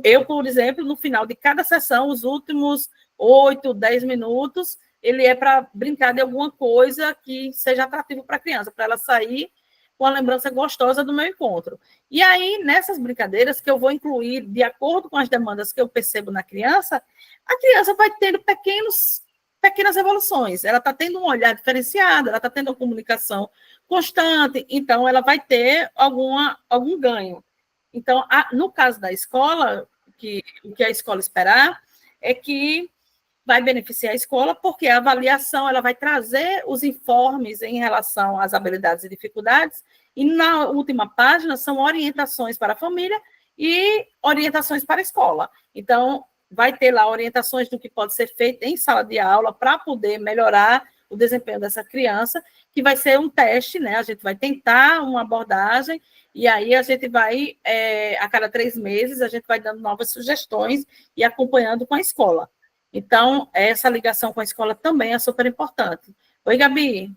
eu, por exemplo, no final de cada sessão, os últimos 8, 10 minutos, ele é para brincar de alguma coisa que seja atrativo para a criança, para ela sair com a lembrança gostosa do meu encontro. E aí, nessas brincadeiras que eu vou incluir, de acordo com as demandas que eu percebo na criança, a criança vai tendo pequenas evoluções. Ela está tendo um olhar diferenciado, ela está tendo uma comunicação constante, então ela vai ter algum ganho. Então, no caso da escola, o que a escola esperar é que vai beneficiar a escola, porque a avaliação ela vai trazer os informes em relação às habilidades e dificuldades, e na última página são orientações para a família e orientações para a escola. Então, vai ter lá orientações do que pode ser feito em sala de aula para poder melhorar o desempenho dessa criança, que vai ser um teste, né? A gente vai tentar uma abordagem, e aí a gente vai, a cada 3 meses, a gente vai dando novas sugestões e acompanhando com a escola. Então, essa ligação com a escola também é super importante. Oi, Gabi.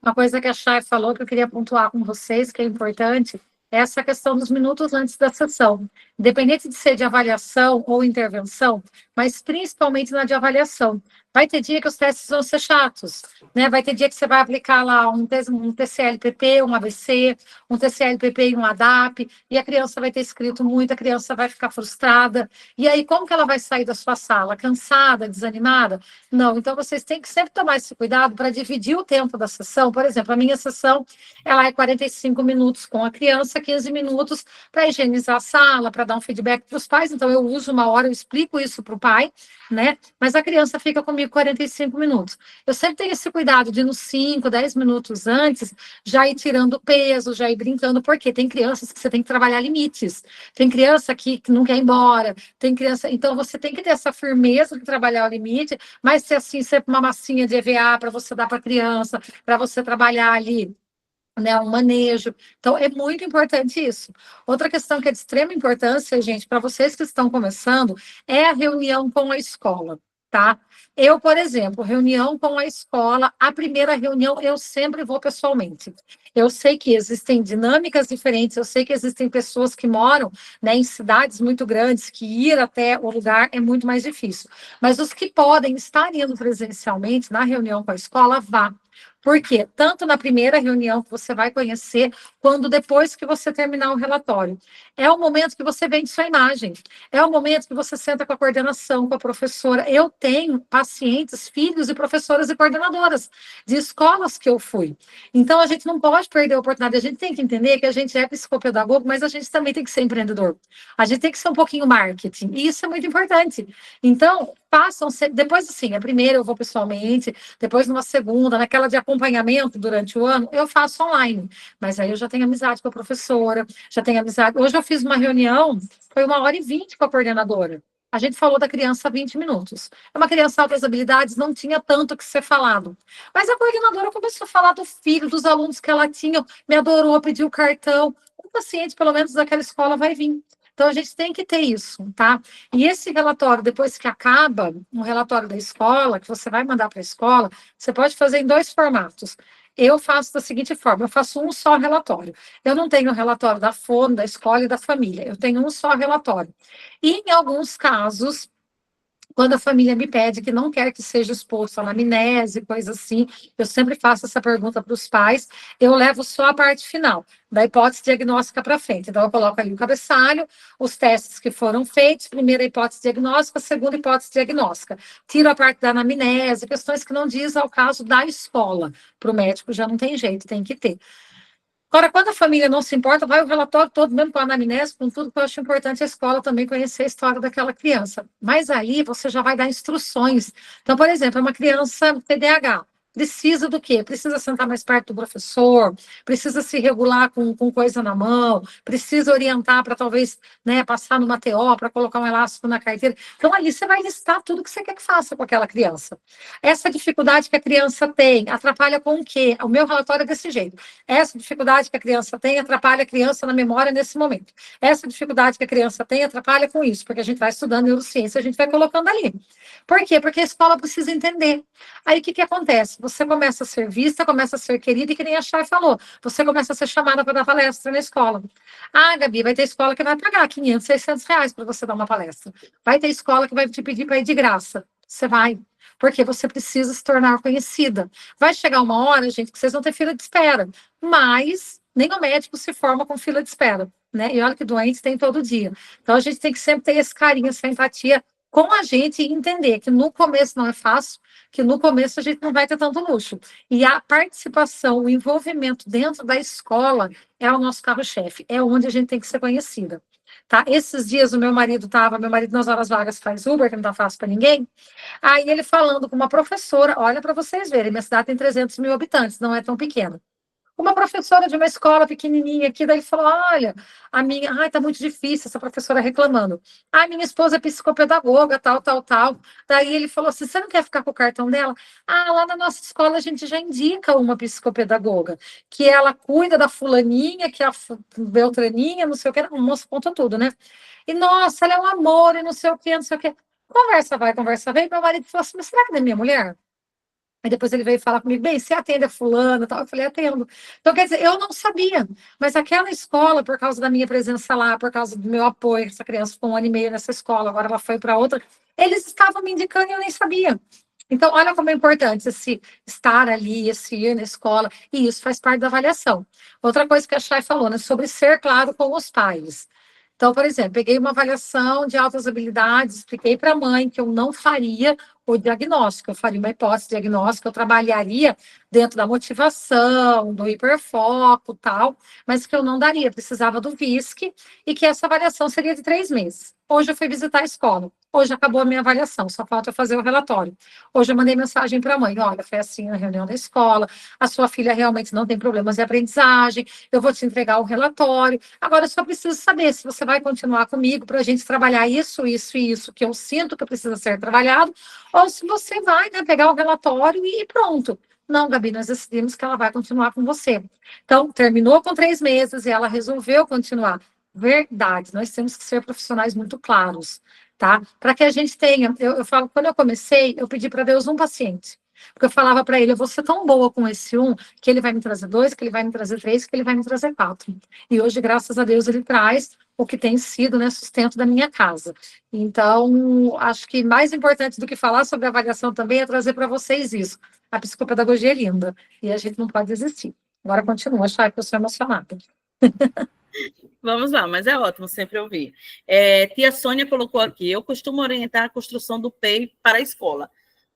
Uma coisa que a Chay falou que eu queria pontuar com vocês, que é importante, é essa questão dos minutos antes da sessão. Independente de ser de avaliação ou intervenção, mas principalmente na de avaliação. Vai ter dia que os testes vão ser chatos, né? Vai ter dia que você vai aplicar lá um TCL-PP, um ABC, um TCL-PP e um ADAP, e a criança vai ter escrito muito, a criança vai ficar frustrada. E aí, como que ela vai sair da sua sala? Cansada, desanimada? Não, então vocês têm que sempre tomar esse cuidado para dividir o tempo da sessão. Por exemplo, a minha sessão, ela é 45 minutos com a criança, 15 minutos para higienizar a sala, para dar um feedback para os pais. Então, eu uso 1 hora, eu explico isso para o pai, né? Mas a criança fica comigo 45 minutos. Eu sempre tenho esse cuidado de, nos 5, 10 minutos antes, já ir tirando peso, já ir brincando, porque tem crianças que você tem que trabalhar limites. Tem criança que não quer ir embora, tem criança... Então, você tem que ter essa firmeza de trabalhar o limite, mas se assim, sempre uma massinha de EVA para você dar para a criança, para você trabalhar ali, né, um manejo. Então, é muito importante isso. Outra questão que é de extrema importância, gente, para vocês que estão começando, é a reunião com a escola. tá? Eu, por exemplo, reunião com a escola, a primeira reunião eu sempre vou pessoalmente. Eu sei que existem dinâmicas diferentes, eu sei que existem pessoas que moram, né, em cidades muito grandes, que ir até o lugar é muito mais difícil. Mas os que podem estar indo presencialmente na reunião com a escola, vá. Por quê? Tanto na primeira reunião que você vai conhecer, quando depois que você terminar o relatório. É o momento que você vende sua imagem. É o momento que você senta com a coordenação, com a professora. Eu tenho pacientes, filhos e professoras e coordenadoras de escolas que eu fui. Então, a gente não pode perder a oportunidade. A gente tem que entender que a gente é psicopedagogo, mas a gente também tem que ser empreendedor. A gente tem que ser um pouquinho marketing. E isso é muito importante. Então, depois assim, a primeira eu vou pessoalmente, depois numa segunda, naquela de acompanhamento durante o ano, eu faço online. Mas aí eu já tenho amizade com a professora, já tenho amizade. Hoje eu fiz uma reunião, foi 1h20 com a coordenadora. A gente falou da criança 20 minutos. É uma criança de altas habilidades, não tinha tanto que ser falado. Mas a coordenadora começou a falar do filho, dos alunos que ela tinha, me adorou, pediu o cartão. Um paciente, pelo menos, daquela escola vai vir. Então, a gente tem que ter isso, tá? E esse relatório, depois que acaba, um relatório da escola, que você vai mandar para a escola, você pode fazer em 2 formatos. Eu faço da seguinte forma, eu faço um só relatório. Eu não tenho o relatório da fono, da escola e da família. Eu tenho um só relatório. E, em alguns casos, quando a família me pede que não quer que seja exposto a anamnese, coisa assim, eu sempre faço essa pergunta para os pais, eu levo só a parte final, da hipótese diagnóstica para frente. Então, eu coloco ali o cabeçalho, os testes que foram feitos, primeira hipótese diagnóstica, segunda hipótese diagnóstica. Tiro a parte da anamnese, questões que não diz ao caso da escola. Para o médico já não tem jeito, tem que ter. Agora, quando a família não se importa, vai o relatório todo, mesmo com a anamnese, com tudo que eu acho importante a escola também conhecer a história daquela criança. Mas aí você já vai dar instruções. Então, por exemplo, é uma criança TDAH. Precisa do quê? Precisa sentar mais perto do professor, precisa se regular com coisa na mão, precisa orientar para talvez, né, passar numa TO, para colocar um elástico na carteira. Então, ali você vai listar tudo que você quer que faça com aquela criança. Essa dificuldade que a criança tem atrapalha com o quê? O meu relatório é desse jeito. Essa dificuldade que a criança tem atrapalha a criança na memória nesse momento. Essa dificuldade que a criança tem atrapalha com isso, porque a gente vai estudando neurociência, a gente vai colocando ali. Por quê? Porque a escola precisa entender. Aí o que acontece? Você começa a ser vista, começa a ser querida, e que nem a Chay falou, você começa a ser chamada para dar palestra na escola. Ah, Gabi, vai ter escola que vai pagar 500, 600 reais para você dar uma palestra. Vai ter escola que vai te pedir para ir de graça. Você vai. Porque você precisa se tornar conhecida. Vai chegar uma hora, gente, que vocês vão ter fila de espera. Mas nem o médico se forma com fila de espera, né? E olha que doentes tem todo dia. Então, a gente tem que sempre ter esse carinho, essa empatia com a gente e entender que no começo não é fácil, que no começo a gente não vai ter tanto luxo. E a participação, o envolvimento dentro da escola é o nosso carro-chefe, é onde a gente tem que ser conhecida. Tá? Esses dias meu marido nas horas vagas faz Uber, que não tá fácil para ninguém, aí ele falando com uma professora, olha para vocês verem, minha cidade tem 300 mil habitantes, não é tão pequena. Uma professora de uma escola pequenininha aqui, daí falou, olha, tá muito difícil, essa professora reclamando. A minha esposa é psicopedagoga, tal, tal, tal. Daí ele falou assim, você não quer ficar com o cartão dela? Ah, lá na nossa escola a gente já indica uma psicopedagoga, que ela cuida da fulaninha, que é a beltraninha, não sei o que, o moço conta tudo, né? E, nossa, ela é um amor, e não sei o que, não sei o que. Conversa vai, conversa vem, meu marido falou assim, mas será que não é minha mulher? Aí depois ele veio falar comigo, bem, você atende a fulana e tal? Eu falei, atendo. Então, quer dizer, eu não sabia, mas aquela escola, por causa da minha presença lá, por causa do meu apoio, essa criança ficou 1 ano e meio nessa escola, agora ela foi para outra, eles estavam me indicando e eu nem sabia. Então, olha como é importante esse estar ali, esse ir na escola, e isso faz parte da avaliação. Outra coisa que a Chay falou, né, sobre ser claro com os pais. Então, por exemplo, peguei uma avaliação de altas habilidades, expliquei para a mãe que eu não faria o diagnóstico, eu faria uma hipótese diagnóstica, eu trabalharia dentro da motivação, do hiperfoco, tal, mas que eu não daria, precisava do VISC e que essa avaliação seria de 3 meses. Hoje eu fui visitar a escola, hoje acabou a minha avaliação, só falta eu fazer o relatório. Hoje eu mandei mensagem para a mãe, olha, foi assim na reunião da escola, a sua filha realmente não tem problemas de aprendizagem, eu vou te entregar o relatório, agora eu só preciso saber se você vai continuar comigo para a gente trabalhar isso, isso e isso que eu sinto que precisa ser trabalhado, ou se você vai, né, pegar o relatório e pronto. Não, Gabi, nós decidimos que ela vai continuar com você. Então, terminou com 3 meses e ela resolveu continuar. Verdade, nós temos que ser profissionais muito claros, tá? Para que a gente tenha, eu falo, quando eu comecei, eu pedi para Deus um paciente. Porque eu falava para ele, eu vou ser tão boa com esse um, que ele vai me trazer 2, que ele vai me trazer 3, que ele vai me trazer 4. E hoje, graças a Deus, ele traz o que tem sido, né, sustento da minha casa. Então, acho que mais importante do que falar sobre avaliação também é trazer para vocês isso. A psicopedagogia é linda e a gente não pode desistir. Agora continua, Chay, que eu sou emocionada. Vamos lá, mas é ótimo sempre ouvir. Tia Sônia colocou aqui, eu costumo orientar a construção do PEI para a escola.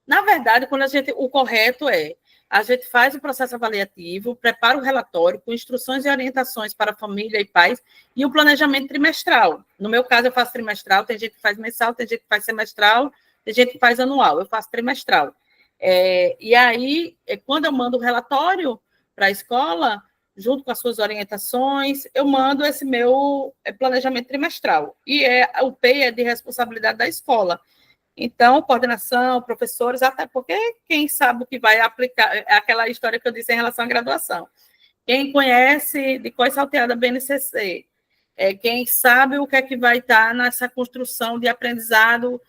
Na verdade, o correto a gente faz o processo avaliativo, prepara o relatório com instruções e orientações para a família e pais e o planejamento trimestral. No meu caso, eu faço trimestral, tem gente que faz mensal, tem gente que faz semestral, tem gente que faz anual, eu faço trimestral. E aí, quando eu mando o relatório para a escola, junto com as suas orientações, eu mando esse meu planejamento trimestral. E o PEI é de responsabilidade da escola. Então, coordenação, professores, até porque quem sabe o que vai aplicar, é aquela história que eu disse em relação à graduação. Quem conhece de qual é salteada BNCC, quem sabe o que é que vai estar nessa construção de aprendizado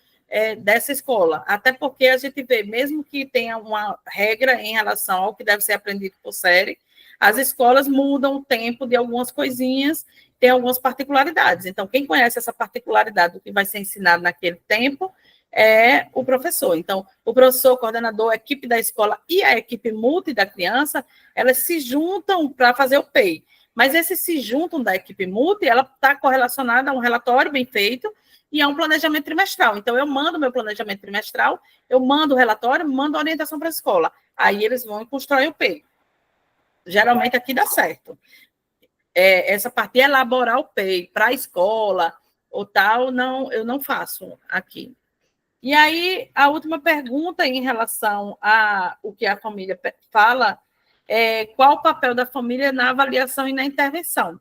dessa escola. Até porque a gente vê, mesmo que tenha uma regra em relação ao que deve ser aprendido por série, as escolas mudam o tempo de algumas coisinhas, tem algumas particularidades. Então, quem conhece essa particularidade do que vai ser ensinado naquele tempo é o professor. Então, o professor, o coordenador, a equipe da escola e a equipe multi da criança, elas se juntam para fazer o PEI. Mas esse se juntam da equipe multi, ela está correlacionada a um relatório bem feito e a um planejamento trimestral. Então, eu mando meu planejamento trimestral, eu mando o relatório, mando a orientação para a escola. Aí eles vão e constroem o PEI. Geralmente aqui dá certo. Essa parte de elaborar o PEI para a escola ou tal, não, eu não faço aqui. E aí, a última pergunta em relação a o que a família fala é qual o papel da família na avaliação e na intervenção.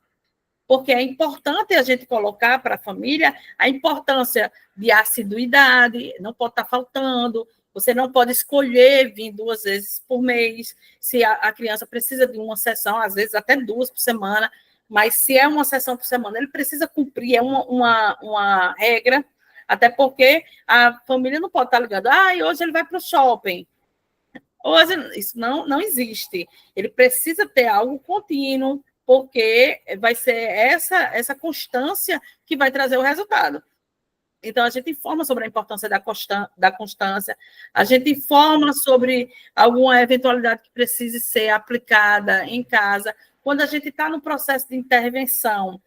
Porque é importante a gente colocar para a família a importância de assiduidade, não pode estar faltando, você não pode escolher vir 2 vezes por mês, se a criança precisa de uma sessão, às vezes até 2 por semana, mas se é uma sessão por semana, ele precisa cumprir, é uma regra. Até porque a família não pode estar ligando, hoje ele vai para o shopping. Hoje, isso não existe. Ele precisa ter algo contínuo, porque vai ser essa constância que vai trazer o resultado. Então, a gente informa sobre a importância da constância, a gente informa sobre alguma eventualidade que precise ser aplicada em casa. Quando a gente está no processo de intervenção,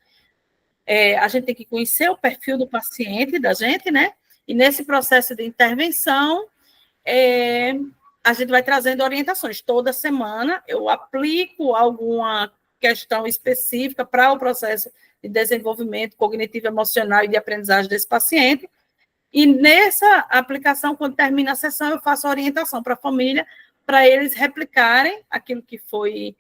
a gente tem que conhecer o perfil do paciente, da gente, né? E nesse processo de intervenção, a gente vai trazendo orientações. Toda semana eu aplico alguma questão específica para o processo de desenvolvimento cognitivo, emocional e de aprendizagem desse paciente. E nessa aplicação, quando termina a sessão, eu faço a orientação para a família, para eles replicarem aquilo que foi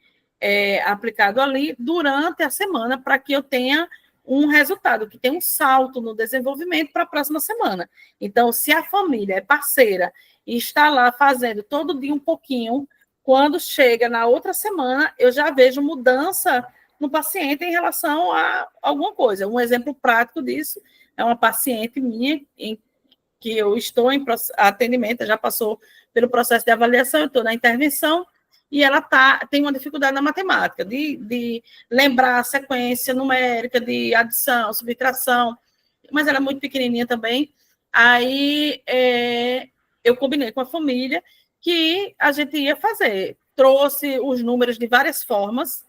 aplicado ali durante a semana, para que eu tenha um resultado, que tem um salto no desenvolvimento para a próxima semana. Então, se a família é parceira e está lá fazendo todo dia um pouquinho, quando chega na outra semana, eu já vejo mudança no paciente em relação a alguma coisa. Um exemplo prático disso é uma paciente minha, que eu estou em atendimento, já passou pelo processo de avaliação, eu estou na intervenção, e ela tem uma dificuldade na matemática, de lembrar a sequência numérica de adição, subtração, mas ela é muito pequenininha também. Aí eu combinei com a família que a gente ia fazer. Trouxe os números de várias formas,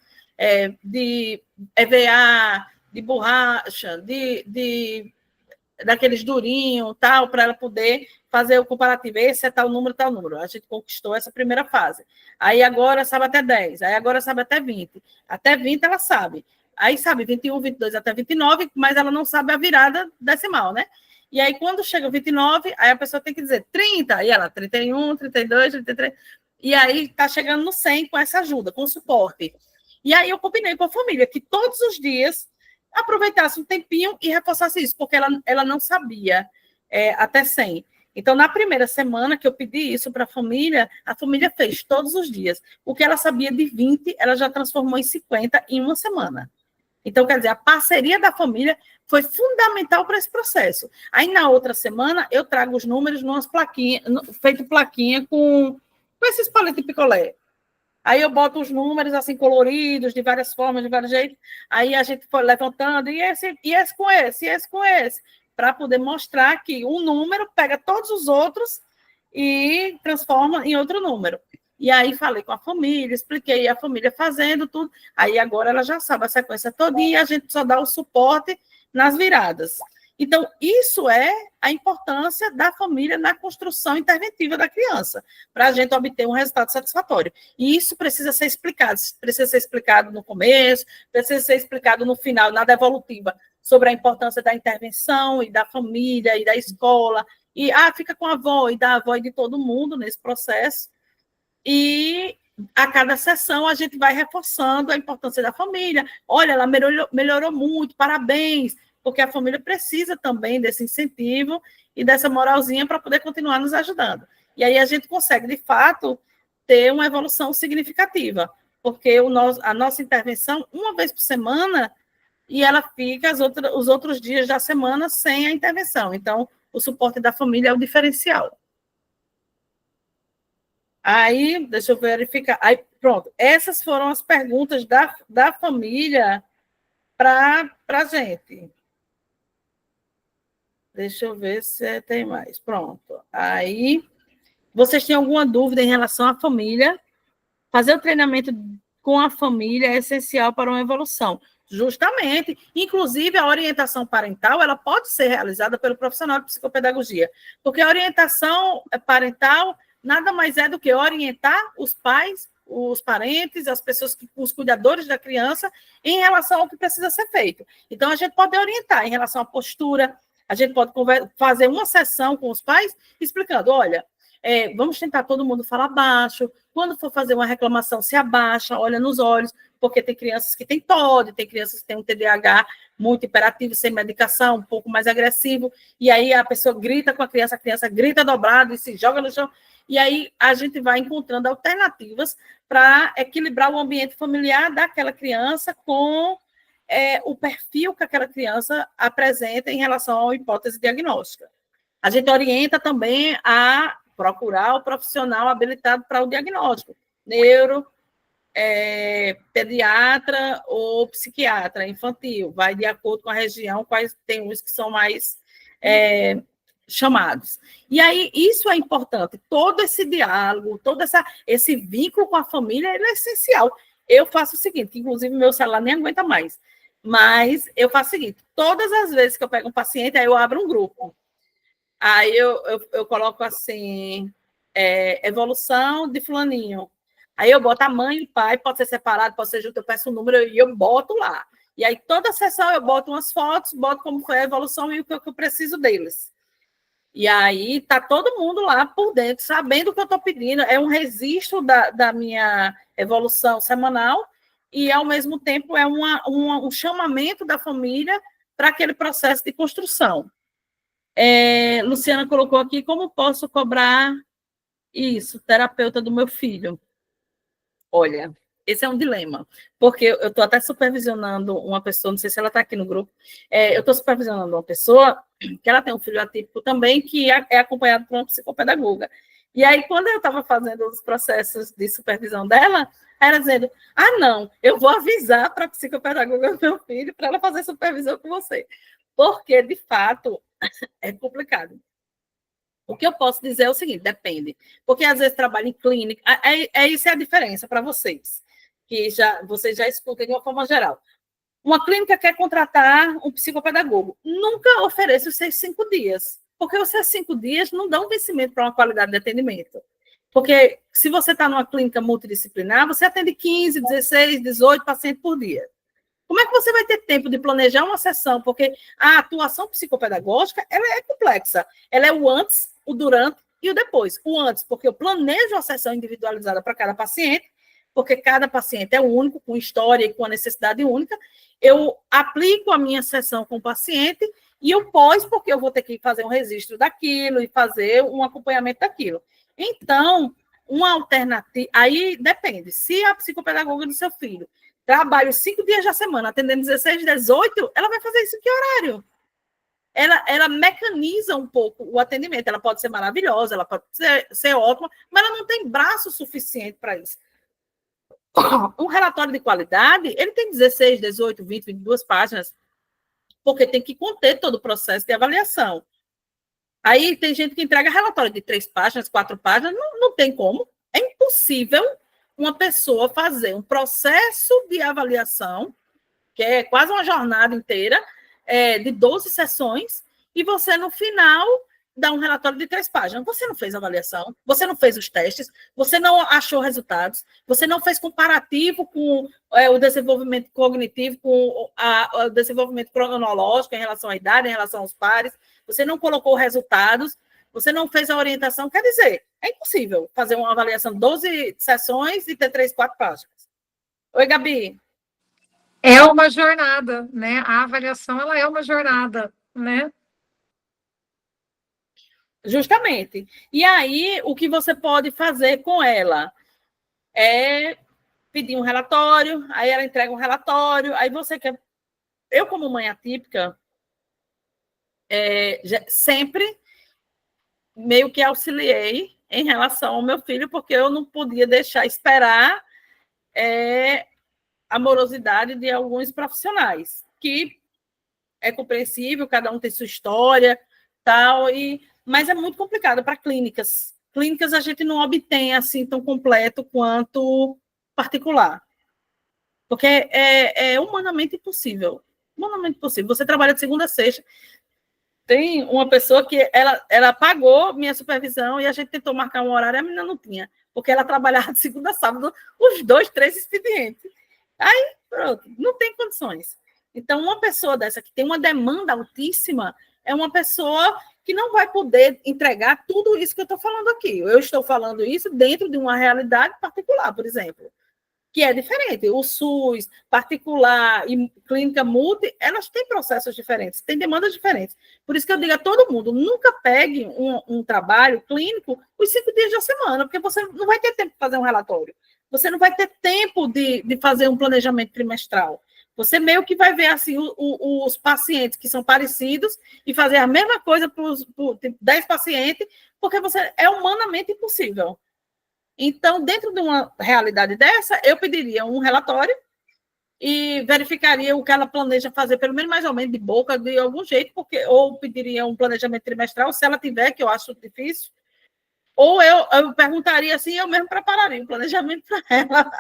de EVA, de borracha, daqueles durinhos, tal, para ela poder fazer o comparativo. Esse é tal número, tal número. A gente conquistou essa primeira fase. Aí agora sabe até 10, aí agora sabe até 20. Até 20 ela sabe. Aí sabe 21, 22 até 29, mas ela não sabe a virada decimal, né? E aí quando chega 29, aí a pessoa tem que dizer 30, aí ela 31, 32, 33, e aí está chegando no 100 com essa ajuda, com o suporte. E aí eu combinei com a família que todos os dias aproveitasse um tempinho e reforçasse isso, porque ela não sabia até 100. Então, na primeira semana que eu pedi isso para a família fez todos os dias. O que ela sabia de 20, ela já transformou em 50 em uma semana. Então, quer dizer, a parceria da família foi fundamental para esse processo. Aí, na outra semana, eu trago os números numas plaquinhas, feito plaquinha com esses palitos de picolé. Aí eu boto os números assim coloridos, de várias formas, de vários jeitos. Aí a gente foi levantando, e esse com esse, e esse com esse, para poder mostrar que um número pega todos os outros e transforma em outro número. E aí falei com a família, expliquei a família fazendo tudo. Aí agora ela já sabe a sequência todinha, e a gente só dá o suporte nas viradas. Então, isso é a importância da família na construção interventiva da criança, para a gente obter um resultado satisfatório. E isso precisa ser explicado no começo, precisa ser explicado no final, na devolutiva, sobre a importância da intervenção e da família e da escola. E, fica com a avó e da avó e de todo mundo nesse processo. E a cada sessão a gente vai reforçando a importância da família. Olha, ela melhorou muito, parabéns, porque a família precisa também desse incentivo e dessa moralzinha para poder continuar nos ajudando. E aí a gente consegue, de fato, ter uma evolução significativa, porque a nossa intervenção, uma vez por semana, e ela fica os outros dias da semana sem a intervenção. Então, o suporte da família é o diferencial. Aí, deixa eu verificar. Aí, pronto. Essas foram as perguntas da família para a gente. Deixa eu ver se tem mais. Pronto. Aí, vocês têm alguma dúvida em relação à família? Fazer o treinamento com a família é essencial para uma evolução. Justamente. Inclusive, a orientação parental, ela pode ser realizada pelo profissional de psicopedagogia, porque a orientação parental nada mais é do que orientar os pais, os parentes, as pessoas, os cuidadores da criança, em relação ao que precisa ser feito. Então, a gente pode orientar em relação à postura, a gente pode fazer uma sessão com os pais, explicando, olha, vamos tentar todo mundo falar baixo, quando for fazer uma reclamação, se abaixa, olha nos olhos, porque tem crianças que têm TOD, tem crianças que têm um TDAH muito hiperativo, sem medicação, um pouco mais agressivo, e aí a pessoa grita com a criança grita dobrado e se joga no chão, e aí a gente vai encontrando alternativas para equilibrar o ambiente familiar daquela criança com o perfil que aquela criança apresenta em relação à hipótese diagnóstica. A gente orienta também a procurar o profissional habilitado para o diagnóstico, pediatra ou psiquiatra infantil, vai de acordo com a região, quais tem uns que são mais chamados. E aí, isso é importante, todo esse diálogo, todo esse vínculo com a família, ele é essencial. Eu faço o seguinte, inclusive meu celular nem aguenta mais, mas eu faço o seguinte, todas as vezes que eu pego um paciente, aí eu abro um grupo. Aí eu coloco assim, evolução de fulaninho. Aí eu boto a mãe e o pai, pode ser separado, pode ser junto, eu peço o número e eu boto lá. E aí toda sessão eu boto umas fotos, boto como foi a evolução e o que eu preciso deles. E aí está todo mundo lá por dentro, sabendo o que eu estou pedindo. É um registro da minha evolução semanal e, ao mesmo tempo, é um chamamento da família para aquele processo de construção. Luciana colocou aqui, como posso cobrar isso, terapeuta do meu filho? Olha, esse é um dilema, porque eu estou até supervisionando uma pessoa, não sei se ela está aqui no grupo, eu estou supervisionando uma pessoa que ela tem um filho atípico também, que é acompanhado por uma psicopedagoga. E aí, quando eu estava fazendo os processos de supervisão dela, ela dizendo, não, eu vou avisar para a psicopedagoga do meu filho para ela fazer supervisão com você. Porque, de fato, é complicado. O que eu posso dizer é o seguinte, depende. Porque, às vezes, trabalho em clínica. Isso é a diferença para vocês, que vocês já escutam de uma forma geral. Uma clínica quer contratar um psicopedagogo. Nunca ofereça os seus 5 dias, porque os seus 5 dias não dão vencimento para uma qualidade de atendimento. Porque, se você está numa clínica multidisciplinar, você atende 15, 16, 18 pacientes por dia. Como é que você vai ter tempo de planejar uma sessão? Porque a atuação psicopedagógica, ela é complexa. Ela é o antes, o durante e o depois. O antes, porque eu planejo a sessão individualizada para cada paciente, porque cada paciente é único, com história e com a necessidade única. Eu aplico a minha sessão com o paciente e o pós, porque eu vou ter que fazer um registro daquilo e fazer um acompanhamento daquilo. Então, uma alternativa... Aí depende. Se a psicopedagoga do seu filho trabalho 5 dias da semana, atendendo 16, 18, ela vai fazer isso em que horário? Ela mecaniza um pouco o atendimento. Ela pode ser maravilhosa, ela pode ser ótima, mas ela não tem braço suficiente para isso. Um relatório de qualidade, ele tem 16, 18, 20, 22 páginas, porque tem que conter todo o processo de avaliação. Aí tem gente que entrega relatório de 3 páginas, 4 páginas, não tem como. É impossível uma pessoa fazer um processo de avaliação, que é quase uma jornada inteira, de 12 sessões, e você, no final, dá um relatório de 3 páginas. Você não fez avaliação, você não fez os testes, você não achou resultados, você não fez comparativo com o desenvolvimento cognitivo, com o desenvolvimento cronológico em relação à idade, em relação aos pares, você não colocou resultados, você não fez a orientação. Quer dizer, é impossível fazer uma avaliação de 12 sessões e ter 3, 4 páginas. Oi, Gabi. É uma jornada, né? A avaliação, ela é uma jornada, né? Justamente. E aí, o que você pode fazer com ela é pedir um relatório, aí ela entrega um relatório, aí você quer... Eu, como mãe atípica, sempre meio que auxiliei em relação ao meu filho, porque eu não podia deixar esperar a morosidade de alguns profissionais, que é compreensível, cada um tem sua história, tal, mas é muito complicado para clínicas. Clínicas a gente não obtém assim tão completo quanto particular, porque é humanamente impossível. Humanamente impossível. Você trabalha de segunda a sexta. Tem uma pessoa que ela pagou minha supervisão e a gente tentou marcar um horário, a menina não tinha, porque ela trabalhava de segunda a sábado, os 2, 3 expedientes. Aí, pronto, não tem condições. Então, uma pessoa dessa que tem uma demanda altíssima é uma pessoa que não vai poder entregar tudo isso que eu estou falando aqui. Eu estou falando isso dentro de uma realidade particular, por exemplo, que é diferente. O SUS, particular e clínica multi, elas têm processos diferentes, têm demandas diferentes. Por isso que eu digo a todo mundo, nunca pegue um trabalho clínico os 5 dias da semana, porque você não vai ter tempo de fazer um relatório. Você não vai ter tempo de fazer um planejamento trimestral. Você meio que vai ver assim, os pacientes que são parecidos e fazer a mesma coisa por 10 pacientes, porque é humanamente impossível. Então, dentro de uma realidade dessa, eu pediria um relatório e verificaria o que ela planeja fazer, pelo menos mais ou menos de boca, de algum jeito, ou pediria um planejamento trimestral, se ela tiver, que eu acho difícil, ou eu perguntaria assim, eu mesmo prepararia um planejamento para ela.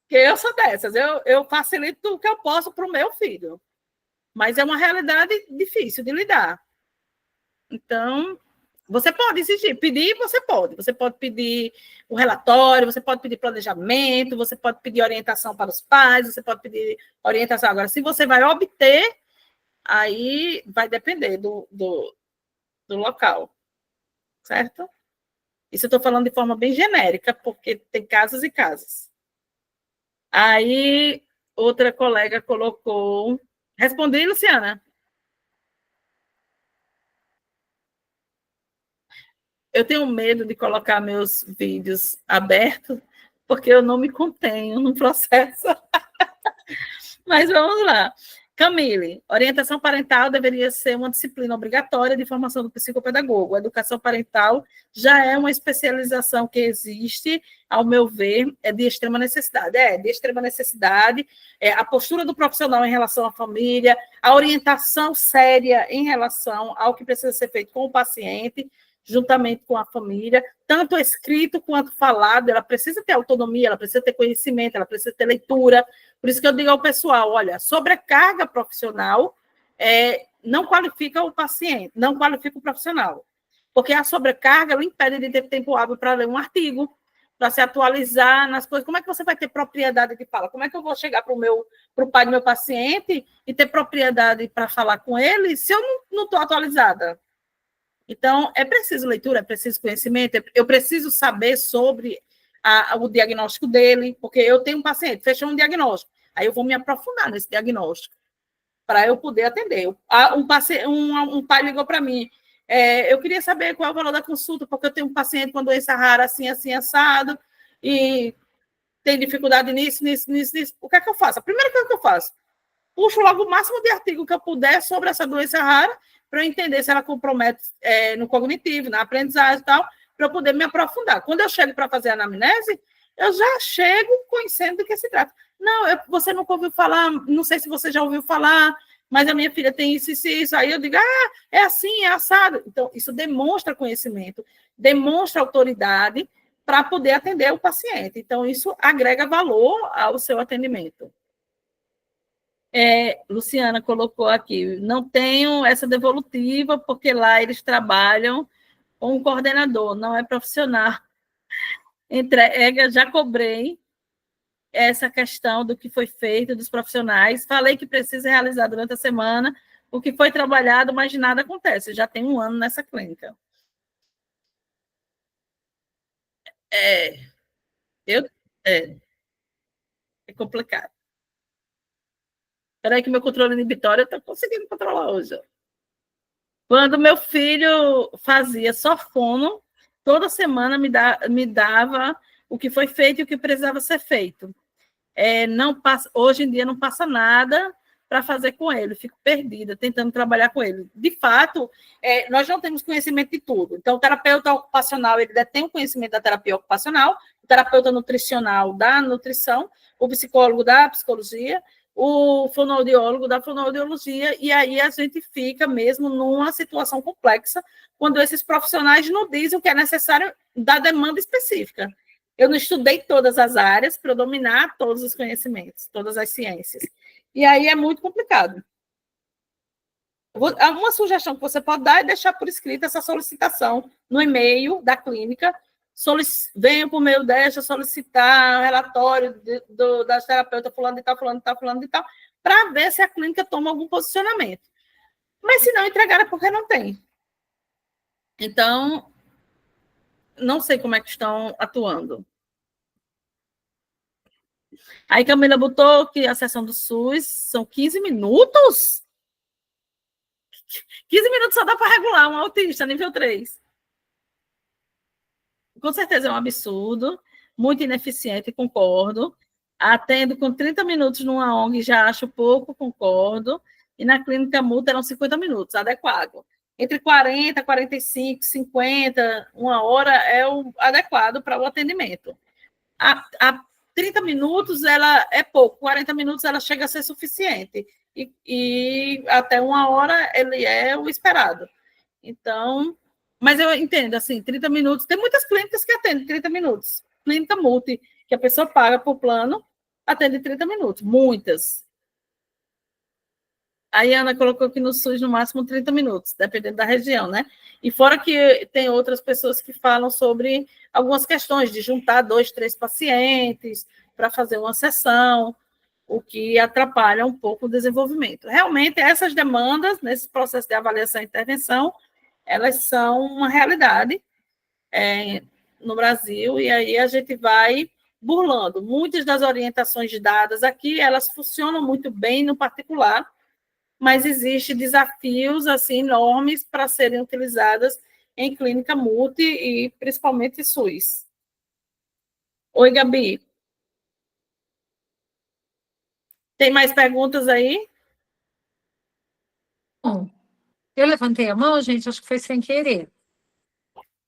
Porque eu sou dessas, eu facilito o que eu posso para o meu filho. Mas é uma realidade difícil de lidar. Então, você pode exigir, pedir, você pode pedir o relatório, você pode pedir planejamento, você pode pedir orientação para os pais, você pode pedir orientação. Agora, se você vai obter, aí vai depender do local, certo? Isso eu estou falando de forma bem genérica, porque tem casos e casos. Aí, outra colega colocou... Respondi, Luciana? Eu tenho medo de colocar meus vídeos abertos, porque eu não me contenho no processo. Mas vamos lá. Camille, orientação parental deveria ser uma disciplina obrigatória de formação do psicopedagogo. A educação parental já é uma especialização que existe, ao meu ver, é de extrema necessidade. De extrema necessidade. A postura do profissional em relação à família, a orientação séria em relação ao que precisa ser feito com o paciente, juntamente com a família, tanto escrito quanto falado. Ela precisa ter autonomia, ela precisa ter conhecimento, ela precisa ter leitura. Por isso que eu digo ao pessoal, olha, sobrecarga profissional não qualifica o paciente, não qualifica o profissional, porque a sobrecarga ela impede de ter tempo hábil para ler um artigo, para se atualizar nas coisas. Como é que você vai ter propriedade de fala? Como é que eu vou chegar para o pai do meu paciente e ter propriedade para falar com ele se eu não estou atualizada? Então, é preciso leitura, é preciso conhecimento, eu preciso saber sobre o diagnóstico dele, porque eu tenho um paciente, fechou um diagnóstico, aí eu vou me aprofundar nesse diagnóstico, para eu poder atender. Um pai ligou para mim, eu queria saber qual é o valor da consulta, porque eu tenho um paciente com doença rara, assim, assim, assado, e tem dificuldade nisso, nisso. O que é que eu faço? A primeira coisa que eu faço, puxo logo o máximo de artigo que eu puder sobre essa doença rara, para eu entender se ela compromete no cognitivo, na aprendizagem e tal, para eu poder me aprofundar. Quando eu chego para fazer a anamnese, eu já chego conhecendo do que se trata. Não, você nunca ouviu falar, não sei se você já ouviu falar, mas a minha filha tem isso. Aí eu digo, é assim, é assado. Então, isso demonstra conhecimento, demonstra autoridade para poder atender o paciente. Então, isso agrega valor ao seu atendimento. Luciana colocou aqui, não tenho essa devolutiva, porque lá eles trabalham com um coordenador, não é profissional. Entrega, já cobrei essa questão do que foi feito, dos profissionais, falei que precisa realizar durante a semana o que foi trabalhado, mas nada acontece, já tem 1 ano nessa clínica. É complicado. Espera aí que meu controle inibitório eu estou conseguindo controlar hoje. Quando meu filho fazia só fono, toda semana me dava o que foi feito e o que precisava ser feito. Não passa, hoje em dia não passa nada para fazer com ele, fico perdida tentando trabalhar com ele. De fato, nós não temos conhecimento de tudo. Então, o terapeuta ocupacional, ele detém o conhecimento da terapia ocupacional, o terapeuta nutricional da nutrição, o psicólogo da psicologia, o fonoaudiólogo da fonoaudiologia, e aí a gente fica mesmo numa situação complexa quando esses profissionais não dizem o que é necessário da demanda específica. Eu não estudei todas as áreas para dominar todos os conhecimentos, todas as ciências. E aí é muito complicado. Uma sugestão que você pode dar é deixar por escrito essa solicitação no e-mail da clínica. Venho por meio desta solicitar relatório das terapeutas fulano de tal, para ver se a clínica toma algum posicionamento. Mas se não entregar é porque não tem. Então, não sei como é que estão atuando. Aí Camila botou que a sessão do SUS são 15 minutos? 15 minutos só dá para regular um autista nível 3. Com certeza é um absurdo, muito ineficiente, concordo. Atendo com 30 minutos numa ONG, já acho pouco, concordo. E na clínica multa eram 50 minutos, adequado. Entre 40, 45, 50, 1 hora é o adequado para o atendimento. A 30 minutos ela é pouco, 40 minutos ela chega a ser suficiente. E até 1 hora ele é o esperado. Então, mas eu entendo, assim, 30 minutos, tem muitas clínicas que atendem 30 minutos. Clínica multi, que a pessoa paga por plano, atende 30 minutos, muitas. A Ana colocou aqui no SUS no máximo 30 minutos, dependendo da região, né? E fora que tem outras pessoas que falam sobre algumas questões de juntar 2, 3 pacientes para fazer uma sessão, o que atrapalha um pouco o desenvolvimento. Realmente, essas demandas, nesse processo de avaliação e intervenção, elas são uma realidade no Brasil, e aí a gente vai burlando. Muitas das orientações dadas aqui, elas funcionam muito bem no particular, mas existem desafios assim, enormes para serem utilizadas em clínica multi e principalmente SUS. Oi, Gabi. Tem mais perguntas aí? Bom, eu levantei a mão, gente, acho que foi sem querer.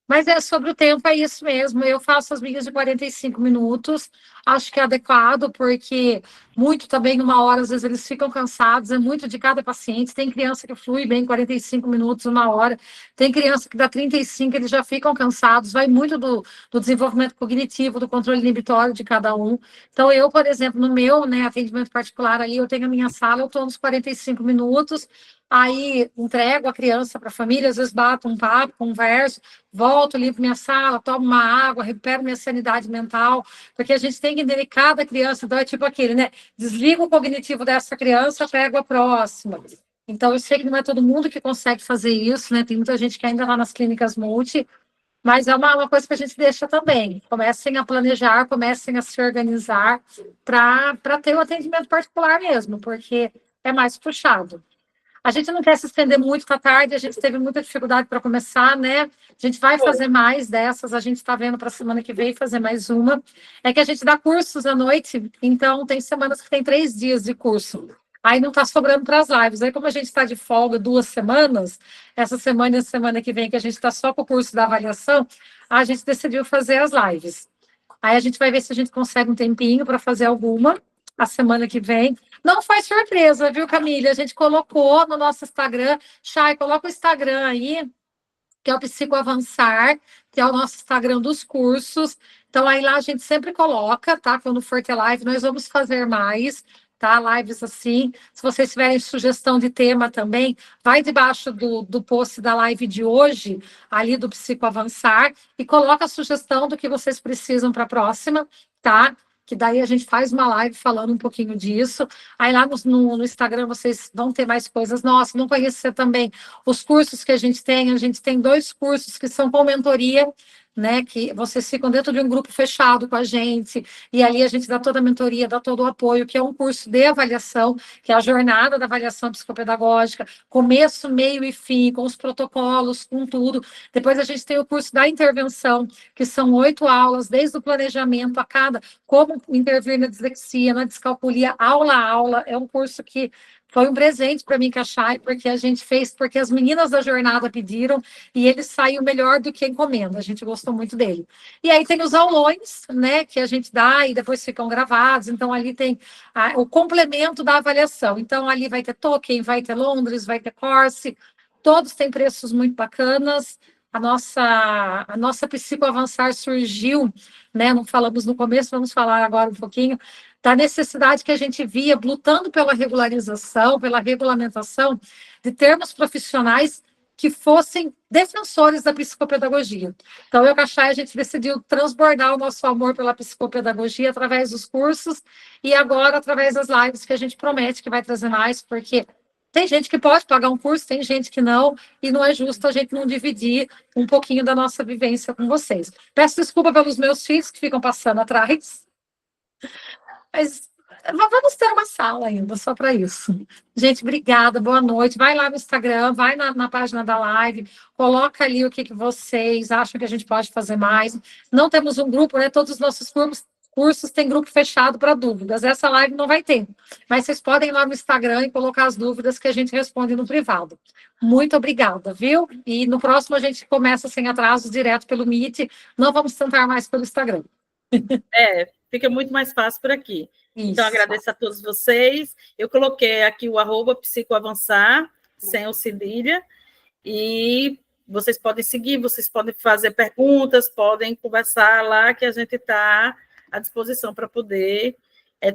Mas sobre o tempo, é isso mesmo. Eu faço as minhas de 45 minutos, acho que é adequado, porque muito também, 1 hora, às vezes eles ficam cansados, é muito de cada paciente. Tem criança que flui bem 45 minutos, 1 hora, tem criança que dá 35, eles já ficam cansados, vai muito do desenvolvimento cognitivo, do controle inibitório de cada um. Então, eu, por exemplo, no meu atendimento particular ali, eu tenho a minha sala, eu estou nos 45 minutos, aí entrego a criança para a família, às vezes bato um papo, converso, volto ali para minha sala, tomo uma água, recupero minha sanidade mental, porque a gente tem que entender cada criança, então é tipo aquele, né? Desligo o cognitivo dessa criança, pego a próxima. Então, eu sei que não é todo mundo que consegue fazer isso, né? Tem muita gente que ainda lá nas clínicas multi, mas é uma coisa que a gente deixa também. Comecem a planejar, comecem a se organizar para ter o atendimento particular mesmo, porque é mais puxado. A gente não quer se estender muito à tarde, a gente teve muita dificuldade para começar, né? A gente vai fazer mais dessas, a gente está vendo para a semana que vem fazer mais uma. É que a gente dá cursos à noite, então tem semanas que tem 3 dias de curso. Aí não está sobrando para as lives. Aí, como a gente está de folga 2 semanas, essa semana e a semana que vem, que a gente está só com o curso da avaliação, a gente decidiu fazer as lives. Aí a gente vai ver se a gente consegue um tempinho para fazer alguma a semana que vem. Não foi surpresa, viu, Camila? A gente colocou no nosso Instagram. Chay, coloca o Instagram aí, que é o Psico Avançar, que é o nosso Instagram dos cursos. Então, aí lá a gente sempre coloca, tá? Quando for ter live, nós vamos fazer mais, tá? Lives assim. Se vocês tiverem sugestão de tema também, vai debaixo do post da live de hoje, ali do Psico Avançar, e coloca a sugestão do que vocês precisam para a próxima, tá? Que daí a gente faz uma live falando um pouquinho disso. Aí lá no Instagram vocês vão ter mais coisas. Nossa, não conhecer também os cursos que a gente tem 2 cursos que são com mentoria, né? Que vocês ficam dentro de um grupo fechado com a gente, e ali a gente dá toda a mentoria, dá todo o apoio, que é um curso de avaliação, que é a jornada da avaliação psicopedagógica, começo, meio e fim, com os protocolos, com tudo. Depois a gente tem o curso da intervenção, que são 8 aulas, desde o planejamento a cada, como intervir na dislexia, na descalculia, aula a aula. É um curso que foi um presente para mim, Cachai, porque a gente fez, porque as meninas da jornada pediram, e ele saiu melhor do que a encomenda. A gente gostou muito dele. E aí tem os aulões, né, que a gente dá e depois ficam gravados. Então, ali tem o complemento da avaliação. Então, ali vai ter Tolkien, vai ter Londres, vai ter Corse. Todos têm preços muito bacanas. A nossa Psico Avançar surgiu, né? Não falamos no começo, vamos falar agora um pouquinho da necessidade que a gente via lutando pela regularização, pela regulamentação de termos profissionais que fossem defensores da psicopedagogia. Então, eu e a Chay, a gente decidiu transbordar o nosso amor pela psicopedagogia através dos cursos e agora através das lives que a gente promete que vai trazer mais, porque tem gente que pode pagar um curso, tem gente que não, e não é justo a gente não dividir um pouquinho da nossa vivência com vocês. Peço desculpa pelos meus filhos que ficam passando atrás, mas vamos ter uma sala ainda, só para isso. Gente, obrigada, boa noite. Vai lá no Instagram, vai na página da live, coloca ali o que vocês acham que a gente pode fazer mais. Não temos um grupo, né? Todos os nossos cursos têm grupo fechado para dúvidas. Essa live não vai ter, mas vocês podem ir lá no Instagram e colocar as dúvidas que a gente responde no privado. Muito obrigada, viu? E no próximo a gente começa sem atrasos, direto pelo Meet. Não vamos tentar mais pelo Instagram. Fica muito mais fácil por aqui. Isso. Então, agradeço a todos vocês. Eu coloquei aqui o @psicoavançar, sem o cedilha, e vocês podem seguir, vocês podem fazer perguntas, podem conversar lá, que a gente está à disposição para poder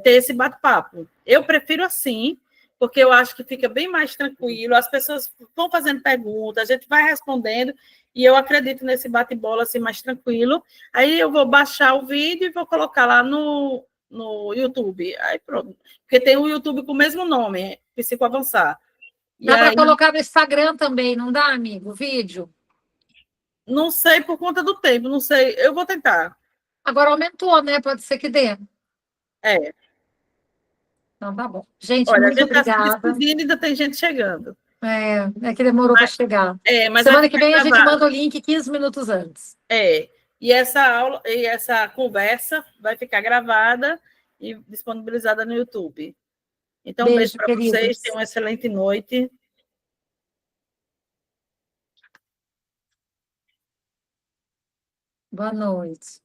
ter esse bate-papo. Eu prefiro assim, porque eu acho que fica bem mais tranquilo, as pessoas vão fazendo perguntas, a gente vai respondendo, e eu acredito nesse bate-bola assim, mais tranquilo. Aí eu vou baixar o vídeo e vou colocar lá no YouTube. Aí pronto. Porque tem o YouTube com o mesmo nome, Psico Avançar. Dá para colocar no Instagram também, não dá, amigo? O vídeo? Não sei por conta do tempo, não sei. Eu vou tentar. Agora aumentou, né? Pode ser que dê. É. Então tá bom. Gente, Olha, muito a gente está se obrigada. despedindo e ainda tem gente chegando. É que demorou para chegar. Mas semana que vem a gente gravado. manda o link 15 minutos antes. E essa aula e essa conversa vai ficar gravada e disponibilizada no YouTube. Então, beijo para vocês, tenham uma excelente noite. Boa noite.